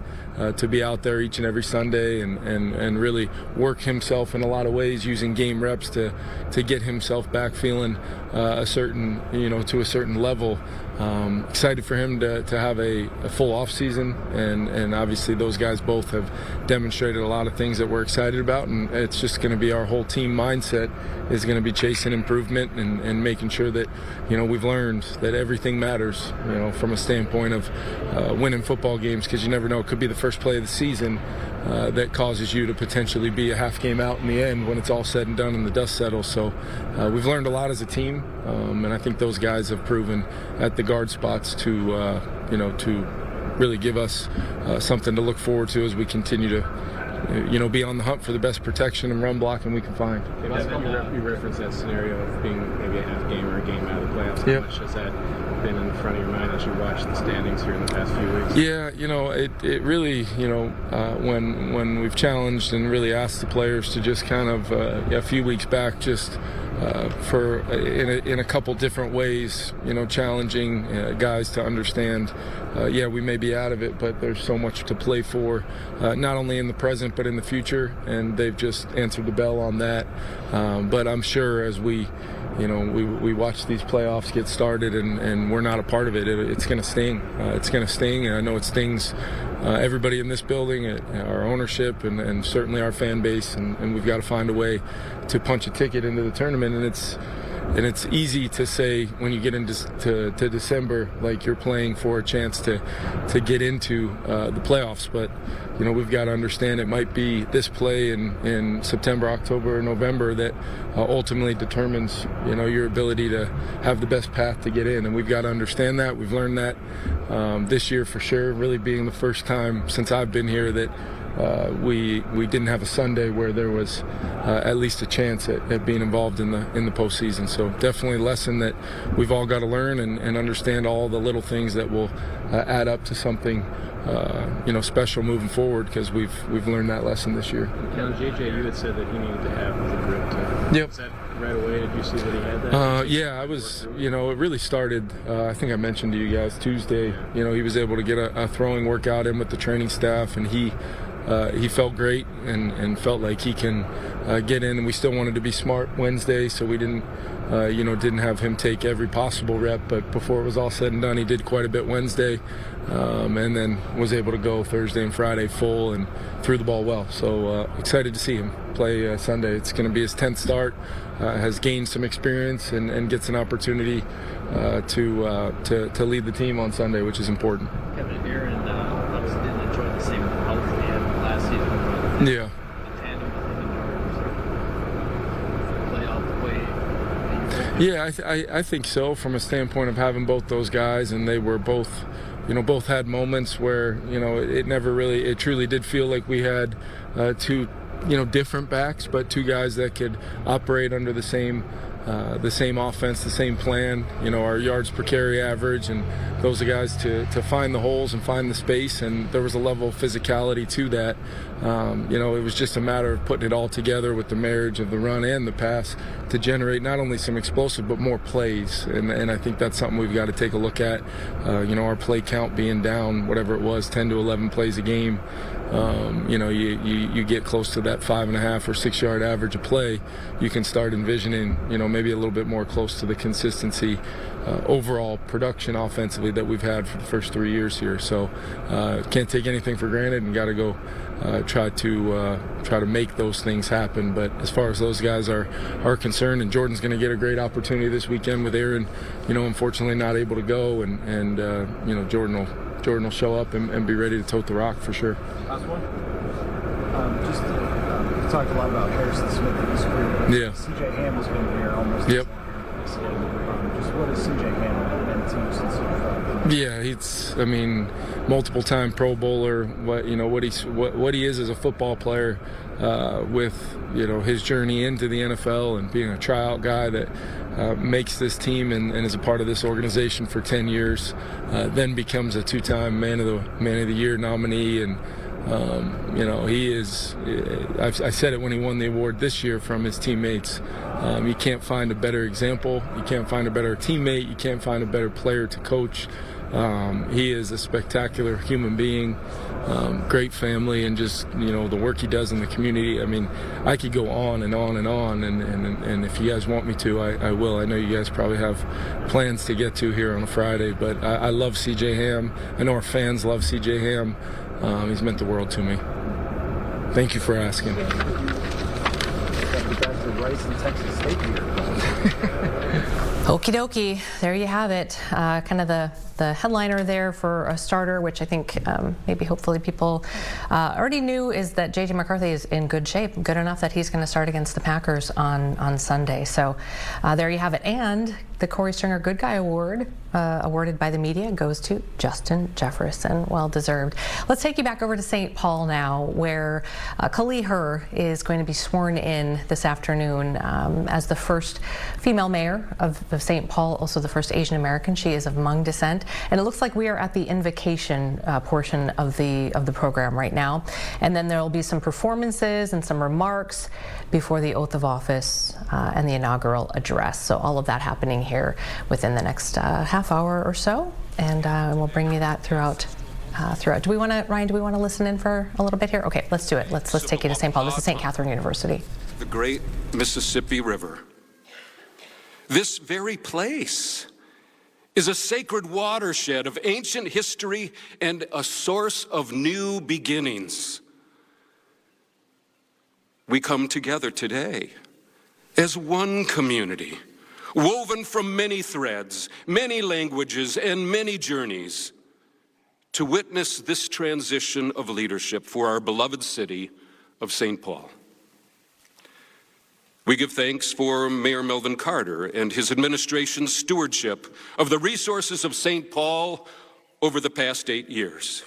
to be out there each and every Sunday and really work himself in a lot of ways, using game reps to get himself back feeling to a certain level. Excited for him to have a full off season, and obviously those guys both have demonstrated a lot of things that we're excited about, and it's just going to be our whole team mindset is going to be chasing improvement and making sure that we've learned that everything matters, from a standpoint of winning football games, because you never know, it could be the first play of the season that causes you to potentially be a half game out in the end when it's all said and done and the dust settles. So we've learned a lot as a team, and I think those guys have proven at the guard spots to really give us something to look forward to as we continue to be on the hunt for the best protection and run blocking we can find. You referenced that scenario of being maybe a half game or a game out of the playoffs. How much has that been in front of your mind as you watch the standings here in the past few weeks? Yeah, it really, when we've challenged and really asked the players to just kind of a few weeks back, just in a couple different ways, challenging guys to understand, we may be out of it, but there's so much to play for, not only in the present but in the future, and they've just answered the bell on that. But I'm sure as we watch these playoffs get started and we're not a part of it, it's going to sting. It's going to sting, and I know it stings everybody in this building, our ownership, and certainly our fan base, and we've got to find a way to punch a ticket into the tournament. And it's easy to say when you get into to December, like you're playing for a chance to get into the playoffs. But we've got to understand it might be this play in September, October, or November that ultimately determines your ability to have the best path to get in, and we've got to understand that. We've learned that this year for sure, really being the first time since I've been here that we didn't have a Sunday where there was at least a chance at being involved in the postseason. So definitely a lesson that we've all got to learn and understand all the little things that will add up to something special moving forward, because we've learned that lesson this year. Now, JJ, you had said that he needed to have the grip to. Yep. Was that right away? Did you see that he had that? Yeah, I was. It really started. I think I mentioned to you guys Tuesday. He was able to get a throwing workout in with the training staff, and he felt great and felt like he can get in. And we still wanted to be smart Wednesday, so we didn't have him take every possible rep. But before it was all said and done, he did quite a bit Wednesday, and then was able to go Thursday and Friday full and threw the ball well. So excited to see him play Sunday. It's going to be his 10th start. Has gained some experience and gets an opportunity to lead the team on Sunday, which is important. Kevin, Aaron obviously didn't enjoy the same health he had last season. Yeah. The tandem with him and Jordan play out the way. Yeah, I think so. From a standpoint of having both those guys, and they were both, both had moments where it truly did feel like we had two different backs, but two guys that could operate under the same offense, the same plan. Our yards per carry average, and those are guys to find the holes and find the space, and there was a level of physicality to that. It was just a matter of putting it all together with the marriage of the run and the pass to generate not only some explosive but more plays, and I think that's something we've got to take a look at. Our play count being down, whatever it was, 10 to 11 plays a game. You get close to that 5.5 or 6 yard average a play, you can start envisioning, maybe a little bit more close to the consistency, overall production offensively that we've had for the first 3 years here. So can't take anything for granted, and got to go try to make those things happen. But as far as those guys are concerned, and Jordan's going to get a great opportunity this weekend with Aaron, unfortunately not able to go, and Jordan will show up and be ready to tote the rock for sure. Last one. We talked a lot about Harrison Smith in his career. Yeah. CJ Ham has been here almost. Yep. Just what has CJ Ham been to since Yeah, he's multiple time Pro Bowler. What he is as a football player, with his journey into the NFL and being a tryout guy that makes this team and is a part of this organization for 10 years, then becomes a 2-time Man of the Year nominee, and he is. I said it when he won the award this year from his teammates. You can't find a better example. You can't find a better teammate. You can't find a better player to coach. He is a spectacular human being, great family, and just the work he does in the community. I could go on and on and on, and if you guys want me to, I will. I know you guys probably have plans to get to here on a Friday, but I love CJ Ham. I know our fans love CJ Ham. He's meant the world to me. Thank you for asking. Okie dokie, there you have it. Kind of the headliner there for a starter, which I think maybe hopefully people already knew, is that J.J. McCarthy is in good shape, good enough that he's going to start against the Packers on Sunday. So there you have it. And the Corey Stringer Good Guy Award, awarded by the media, goes to Justin Jefferson. Well deserved. Let's take you back over to St. Paul now, where Kaohly Her is going to be sworn in this afternoon as the first female mayor of St. Paul, also the first Asian American. She is of Hmong descent. And it looks like we are at the invocation portion of the program right now. And then there will be some performances and some remarks before the oath of office and the inaugural address. So all of that happening here within the next half hour or so. And we'll bring you that throughout. Do we want to, Ryan, do we want to listen in for a little bit here? Okay, let's do it. Let's take you to St. Paul. This is St. Catherine University. The great Mississippi River. This very place is a sacred watershed of ancient history and a source of new beginnings. We come together today as one community, woven from many threads, many languages, and many journeys, to witness this transition of leadership for our beloved city of St. Paul. We give thanks for Mayor Melvin Carter and his administration's stewardship of the resources of St. Paul over the past 8 years.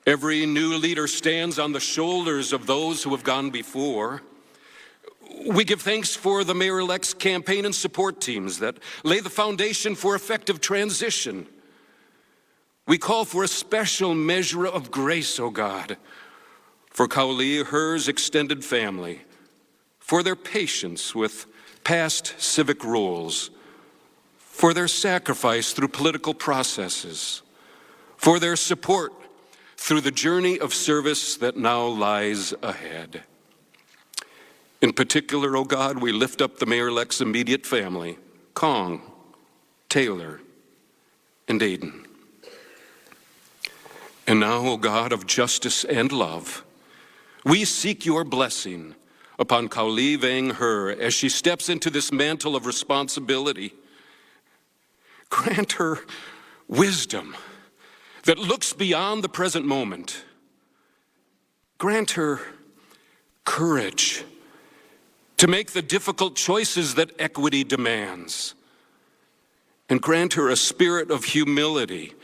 Every new leader stands on the shoulders of those who have gone before. We give thanks for the mayor-elect's campaign and support teams that lay the foundation for effective transition. We call for a special measure of grace, O God, for Kaohly Her's extended family, for their patience with past civic roles, for their sacrifice through political processes, for their support through the journey of service that now lies ahead. In particular, O God, we lift up the mayor-elect's immediate family, Kong, Taylor, and Aiden. And now, O God of justice and love, we seek your blessing upon Kaohly Her as she steps into this mantle of responsibility. Grant her wisdom that looks beyond the present moment. Grant her courage to make the difficult choices that equity demands. And grant her a spirit of humility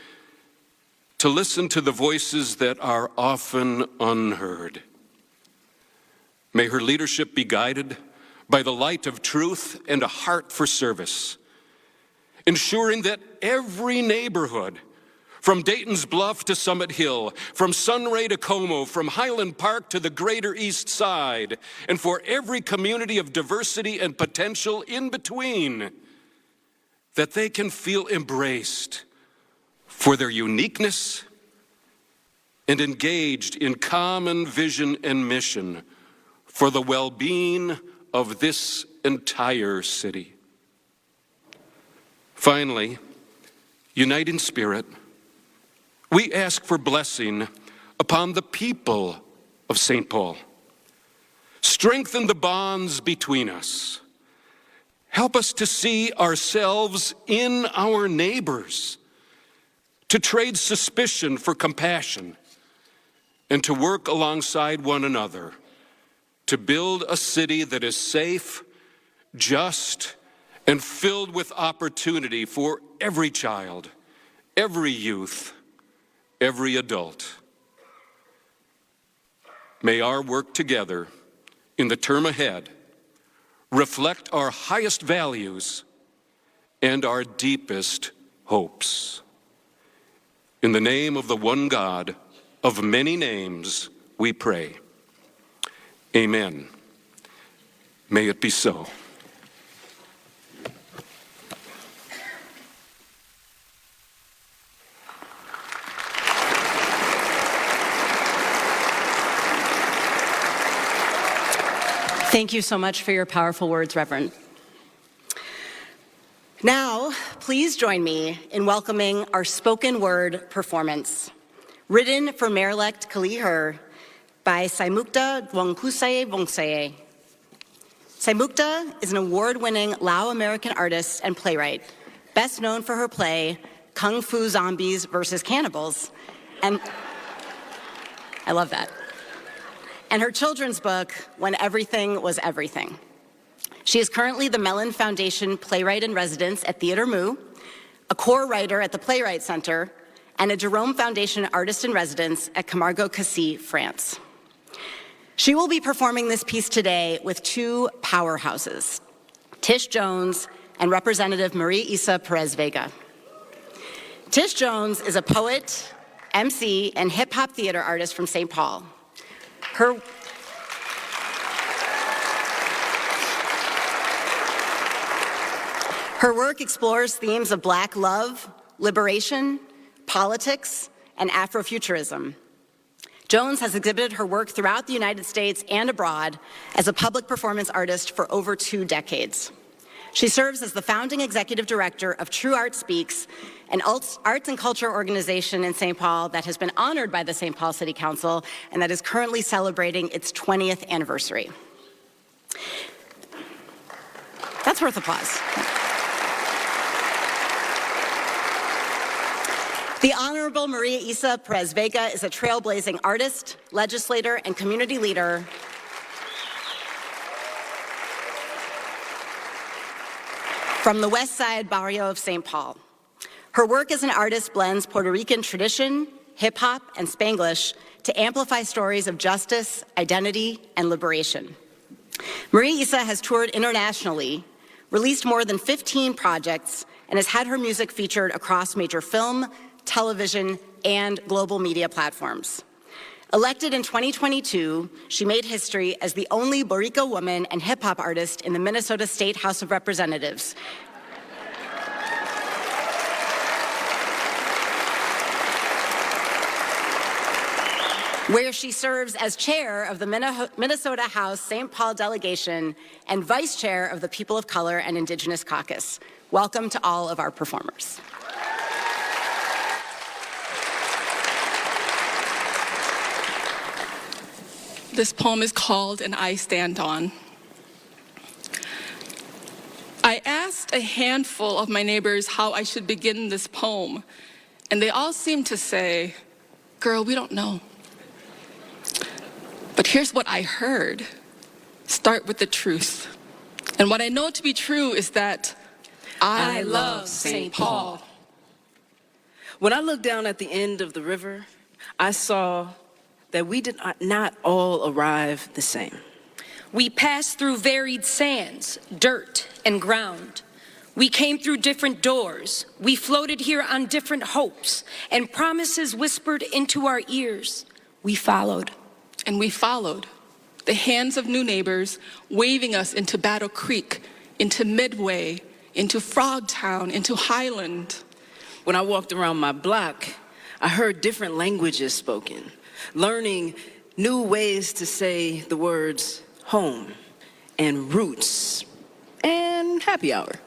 to listen to the voices that are often unheard. May her leadership be guided by the light of truth and a heart for service, ensuring that every neighborhood, from Dayton's Bluff to Summit Hill, from Sunray to Como, from Highland Park to the greater East Side, and for every community of diversity and potential in between, that they can feel embraced for their uniqueness and engaged in common vision and mission for the well-being of this entire city. Finally, unite in spirit, we ask for blessing upon the people of St. Paul. Strengthen the bonds between us. Help us to see ourselves in our neighbors, to trade suspicion for compassion, and to work alongside one another to build a city that is safe, just, and filled with opportunity for every child, every youth, every adult. May our work together in the term ahead reflect our highest values and our deepest hopes. In the name of the one God of many names, we pray. Amen. May it be so. Thank you so much for your powerful words, Reverend. Now, please join me in welcoming our spoken word performance, written for Mayor-elect Kaohly Her by Saimukta Dwangkusay Vongsaye. Saimukta is an award-winning Lao-American artist and playwright, best known for her play Kung Fu Zombies vs. Cannibals, and I love that, and her children's book, When Everything Was Everything. She is currently the Mellon Foundation Playwright in Residence at Theatre Mou, a core writer at the Playwright Center, and a Jerome Foundation Artist in Residence at Camargo-Cassis, France. She will be performing this piece today with two powerhouses, Tish Jones and Representative Marie-Isa Perez-Vega. Tish Jones is a poet, MC, and hip-hop theater artist from St. Paul. Her work explores themes of Black love, liberation, politics, and Afrofuturism. Jones has exhibited her work throughout the United States and abroad as a public performance artist for over 2 decades. She serves as the founding executive director of True Art Speaks, an arts and culture organization in St. Paul that has been honored by the St. Paul City Council and that is currently celebrating its 20th anniversary. That's That's worth applause. The Honorable Maria Isa Perez Vega is a trailblazing artist, legislator, and community leader from the West Side barrio of St. Paul. Her work as an artist blends Puerto Rican tradition, hip-hop, and Spanglish to amplify stories of justice, identity, and liberation. Maria Isa has toured internationally, released more than 15 projects, and has had her music featured across major film, television, and global media platforms. Elected in 2022, she made history as the only Boricua woman and hip-hop artist in the Minnesota State House of Representatives, where she serves as chair of the Minnesota House St. Paul delegation and vice chair of the People of Color and Indigenous Caucus. Welcome to all of our performers. This poem is called "And I Stand On." I asked a handful of my neighbors how I should begin this poem, and they all seemed to say, "Girl, we don't know." But here's what I heard. Start with the truth. And what I know to be true is that I love St. Paul. When I looked down at the end of the river, I saw that we did not all arrive the same. We passed through varied sands, dirt, and ground. We came through different doors. We floated here on different hopes and promises whispered into our ears. We followed. And we followed. The hands of new neighbors waving us into Battle Creek, into Midway, into Frogtown, into Highland. When I walked around my block, I heard different languages spoken, learning new ways to say the words home and roots and happy hour.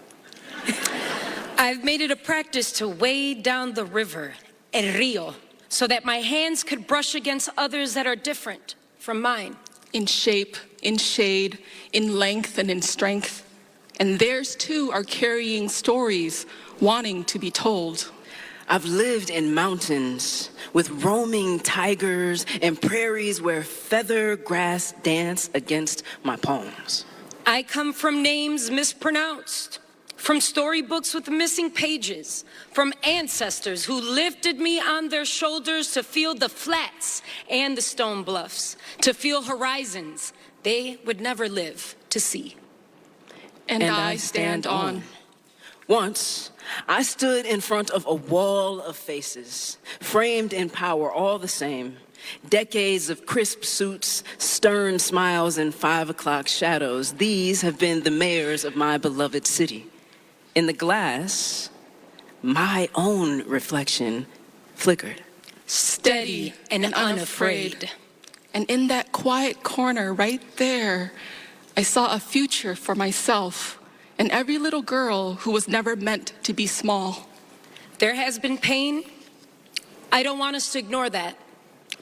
I've made it a practice to wade down the river, El Rio, so that my hands could brush against others that are different from mine. In shape, in shade, in length, and in strength. And theirs too are carrying stories, wanting to be told. I've lived in mountains with roaming tigers and prairies where feather grass dance against my palms. I come from names mispronounced, from storybooks with missing pages, from ancestors who lifted me on their shoulders to feel the flats and the stone bluffs, to feel horizons they would never live to see. And I stand on. Once, I stood in front of a wall of faces, framed in power all the same. Decades of crisp suits, stern smiles, and 5 o'clock shadows. These have been the mayors of my beloved city. In the glass, my own reflection flickered. Steady and unafraid. And in that quiet corner right there, I saw a future for myself and every little girl who was never meant to be small. There has been pain. I don't want us to ignore that.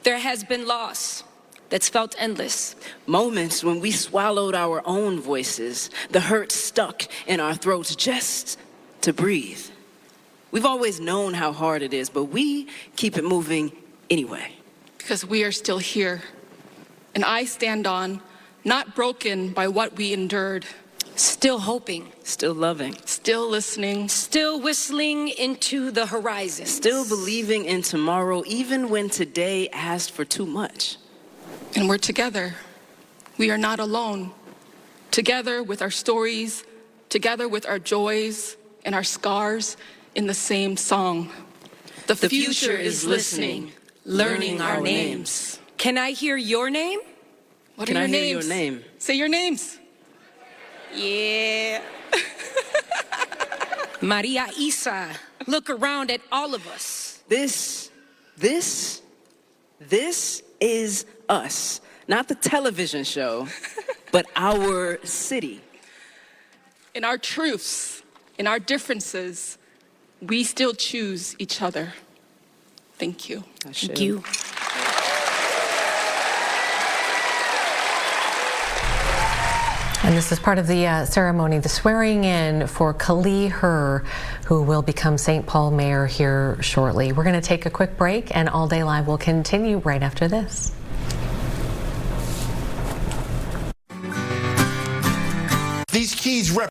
There has been loss that's felt endless. Moments when we swallowed our own voices, the hurt stuck in our throats just to breathe. We've always known how hard it is, but we keep it moving anyway. Because we are still here. And I stand on, not broken by what we endured. Still hoping. Still loving. Still listening. Still whistling into the horizon. Still believing in tomorrow, even when today asked for too much. And we're together. We are not alone. Together with our stories, together with our joys and our scars in the same song. The future is listening, learning our names. Can I hear your name? What Can are I your hear names? your name? Say your names. Yeah. Maria Isa, look around at all of us. This is us. Not the television show, but our city. In our truths, in our differences, we still choose each other. Thank you. Thank you. And this is part of the ceremony, the swearing in for Kaohly Her, who will become St. Paul mayor here shortly. We're going to take a quick break, and All Day Live will continue right after this. These keys rep.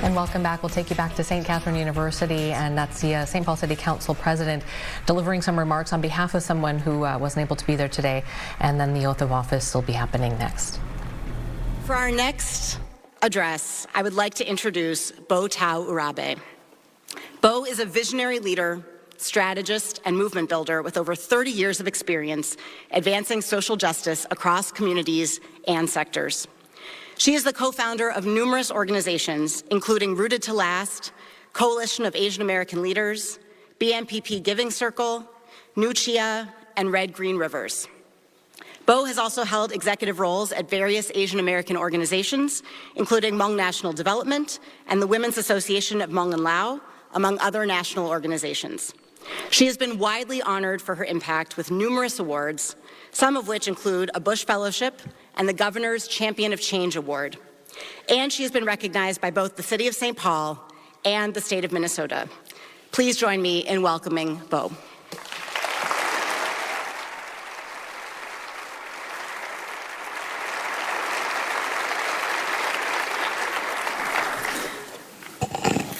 And welcome back. We'll take you back to St. Catherine University, and that's the St. Paul City Council president delivering some remarks on behalf of someone who wasn't able to be there today, and then the oath of office will be happening next. For our next address, I would like to introduce Bo Tau Urabe. Bo is a visionary leader, strategist, and movement builder with over 30 years of experience advancing social justice across communities and sectors. She is the co-founder of numerous organizations, including Rooted to Last, Coalition of Asian American Leaders, BMPP Giving Circle, Nuchia, and Red Green Rivers. Bo has also held executive roles at various Asian American organizations, including Hmong National Development and the Women's Association of Hmong and Lao, among other national organizations. She has been widely honored for her impact with numerous awards, some of which include a Bush Fellowship and the Governor's Champion of Change Award. And she has been recognized by both the City of St. Paul and the state of Minnesota. Please join me in welcoming Bo.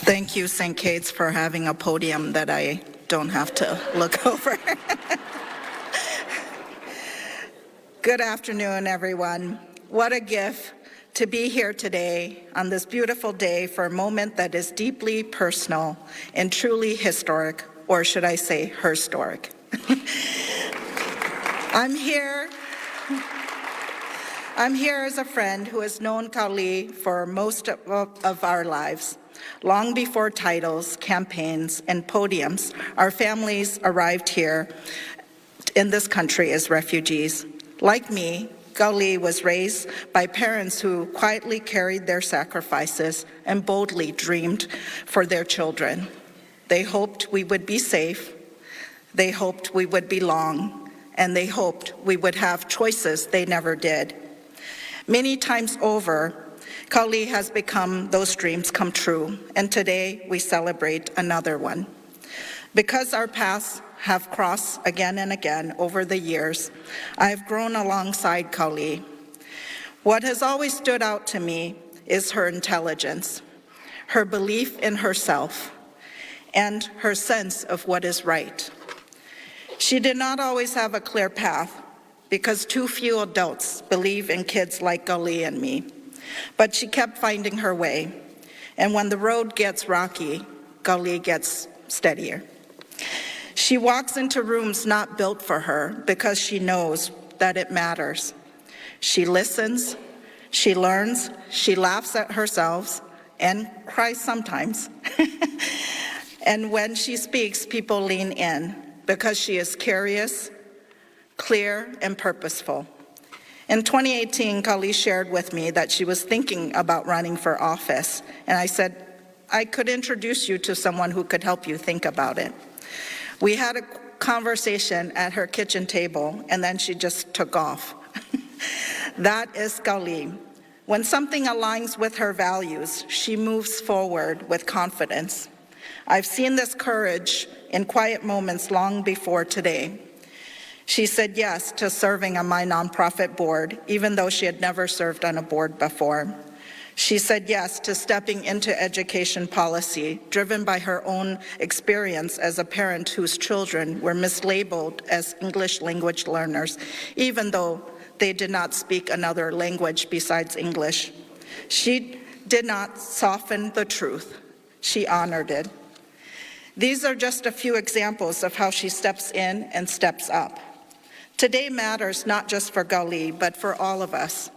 Thank you, St. Kate's, for having a podium that I don't have to look over. Good afternoon, everyone. What a gift to be here today on this beautiful day for a moment that is deeply personal and truly historic, or should I say, herhistoric. I'm here as a friend who has known Kaohly for most of our lives. Long before titles, campaigns, and podiums, our families arrived here in this country as refugees. Like me, Kaohly was raised by parents who quietly carried their sacrifices and boldly dreamed for their children. They hoped we would be safe, they hoped we would belong, and they hoped we would have choices they never did. Many times over, Kaohly has become those dreams come true, and today we celebrate another one. Because our paths have crossed again and again over the years, I have grown alongside Kaohly. What has always stood out to me is her intelligence, her belief in herself, and her sense of what is right. She did not always have a clear path, because too few adults believe in kids like Kaohly and me. But she kept finding her way. And when the road gets rocky, Kaohly gets steadier. She walks into rooms not built for her because she knows that it matters. She listens, she learns, she laughs at herself and cries sometimes. And when she speaks, people lean in because she is curious, clear, and purposeful. In 2018, Kaohly shared with me that she was thinking about running for office, and I said, I could introduce you to someone who could help you think about it. We had a conversation at her kitchen table, and then she just took off. That is Kaohly. When something aligns with her values, she moves forward with confidence. I've seen this courage in quiet moments long before today. She said yes to serving on my nonprofit board, even though she had never served on a board before. She said yes to stepping into education policy, driven by her own experience as a parent whose children were mislabeled as English language learners, even though they did not speak another language besides English. She did not soften the truth. She honored it. These are just a few examples of how she steps in and steps up. Today matters not just for Kaohly, but for all of us.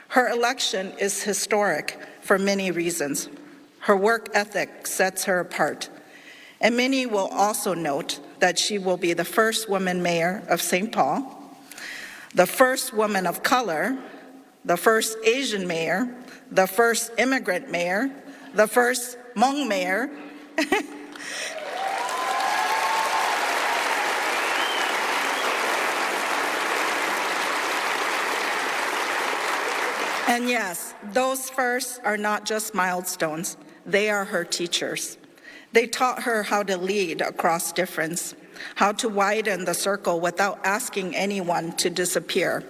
Her election is historic for many reasons. Her work ethic sets her apart. And many will also note that she will be the first woman mayor of St. Paul, the first woman of color, the first Asian mayor, the first immigrant mayor, the first Hmong mayor, and yes, those firsts are not just milestones, they are her teachers. They taught her how to lead across difference, how to widen the circle without asking anyone to disappear,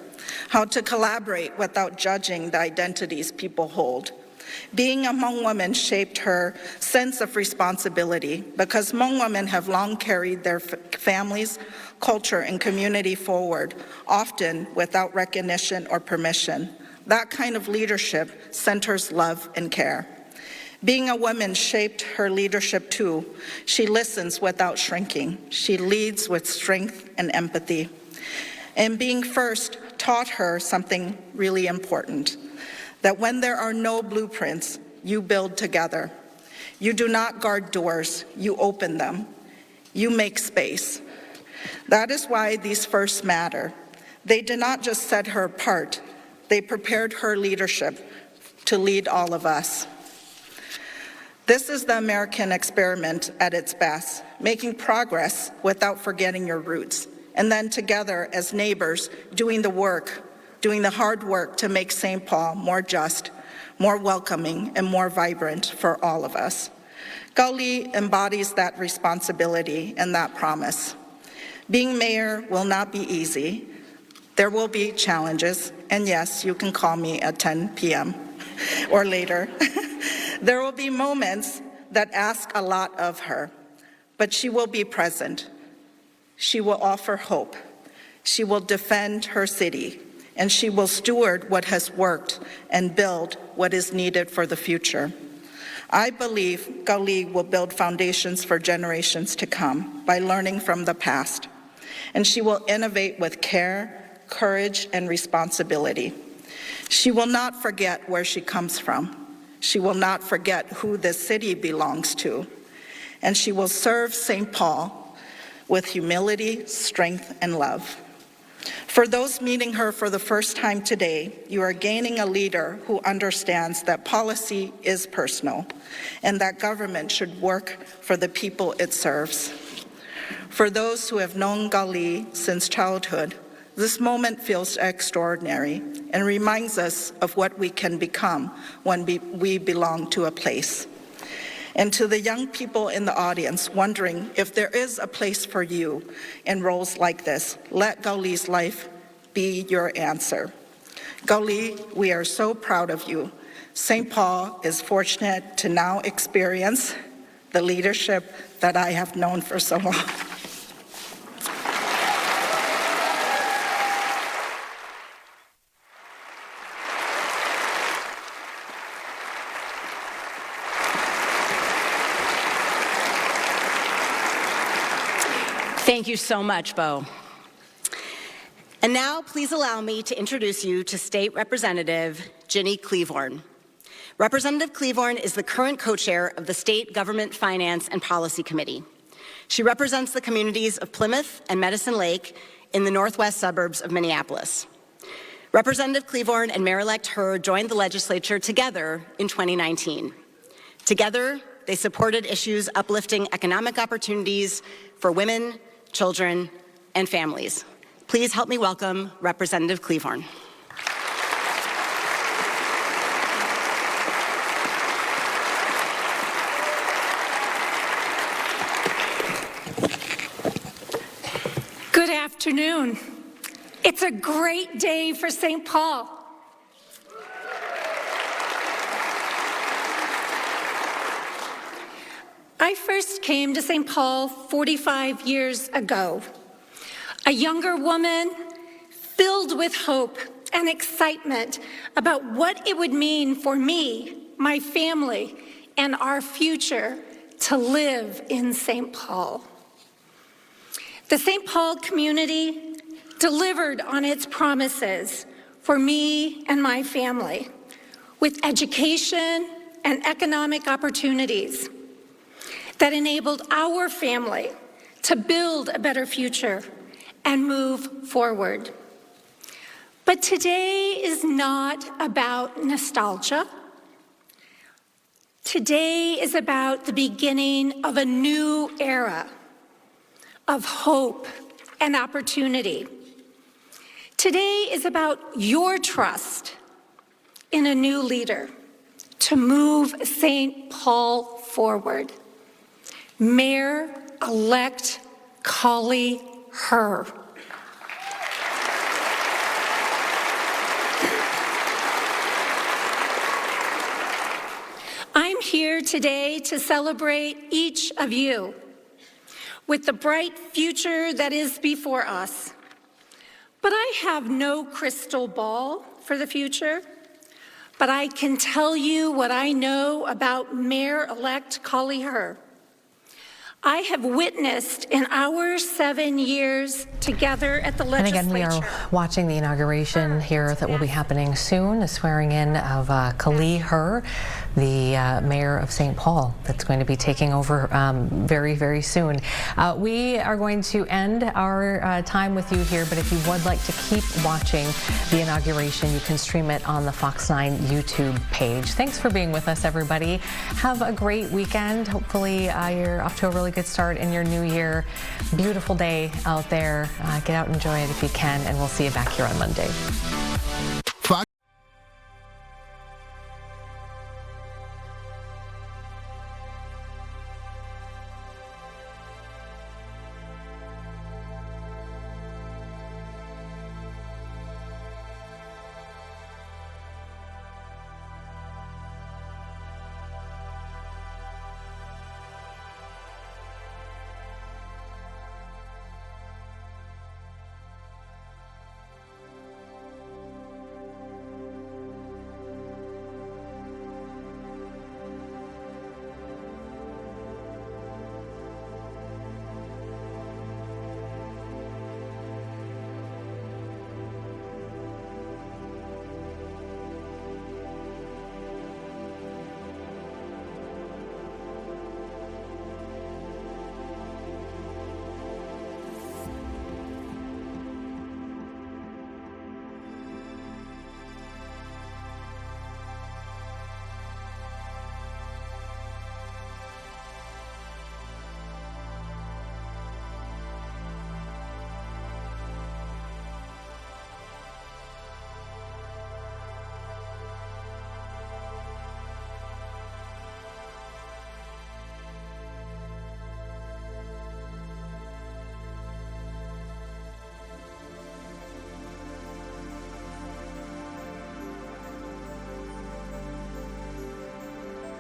how to collaborate without judging the identities people hold. Being a Hmong woman shaped her sense of responsibility because Hmong women have long carried their families, culture, and community forward, often without recognition or permission. That kind of leadership centers love and care. Being a woman shaped her leadership too. She listens without shrinking. She leads with strength and empathy. And being first taught her something really important, that when there are no blueprints, you build together. You do not guard doors, you open them. You make space. That is why these firsts matter. They did not just set her apart, they prepared her leadership to lead all of us. This is the American experiment at its best, making progress without forgetting your roots, and then together as neighbors doing the hard work to make St. Paul more just, more welcoming, and more vibrant for all of us. Kaohly embodies that responsibility and that promise. Being mayor will not be easy. There will be challenges, and yes, you can call me at 10 p.m. or later. There will be moments that ask a lot of her, but she will be present. She will offer hope. She will defend her city, and she will steward what has worked and build what is needed for the future. I believe Kaohly will build foundations for generations to come by learning from the past, and she will innovate with care, courage, and responsibility. She will not forget where she comes from. She will not forget who this city belongs to. And she will serve St. Paul with humility, strength, and love. For those meeting her for the first time today, you are gaining a leader who understands that policy is personal and that government should work for the people it serves. For those who have known Kaohly since childhood, this moment feels extraordinary and reminds us of what we can become when we belong to a place. And to the young people in the audience wondering if there is a place for you in roles like this, let Kaohly's life be your answer. Kaohly, we are so proud of you. St. Paul is fortunate to now experience the leadership that I have known for so long. Thank you so much, Bo. And now, please allow me to introduce you to State Representative Ginny Cleavorn. Representative Cleavorn is the current co-chair of the State Government Finance and Policy Committee. She represents the communities of Plymouth and Medicine Lake in the northwest suburbs of Minneapolis. Representative Cleavorn and Mayor-elect Her joined the legislature together in 2019. Together, they supported issues uplifting economic opportunities for women, children, and families. Please help me welcome Representative Cleavorn. Good afternoon. It's a great day for St. Paul. I first came to St. Paul 45 years ago. A younger woman filled with hope and excitement about what it would mean for me, my family, and our future to live in St. Paul. The St. Paul community delivered on its promises for me and my family with education and economic opportunities that enabled our family to build a better future and move forward. But today is not about nostalgia. Today is about the beginning of a new era of hope and opportunity. Today is about your trust in a new leader to move St. Paul forward. Mayor-elect Kaohly Her. I'm here today to celebrate each of you with the bright future that is before us. But I have no crystal ball for the future, but I can tell you what I know about Mayor-elect Kaohly Her. I have witnessed in our 7 years together at the legislature. And again, we are watching the inauguration here that will be happening soon, the swearing in of Kaohly Her, the mayor of St. Paul, that's going to be taking over very, very soon. We are going to end our time with you here, but if you would like to keep watching the inauguration, you can stream it on the Fox 9 YouTube page. Thanks for being with us, everybody. Have a great weekend. Hopefully you're off to a really good start in your new year. Beautiful day out there. Get out and enjoy it if you can, and we'll see you back here on Monday.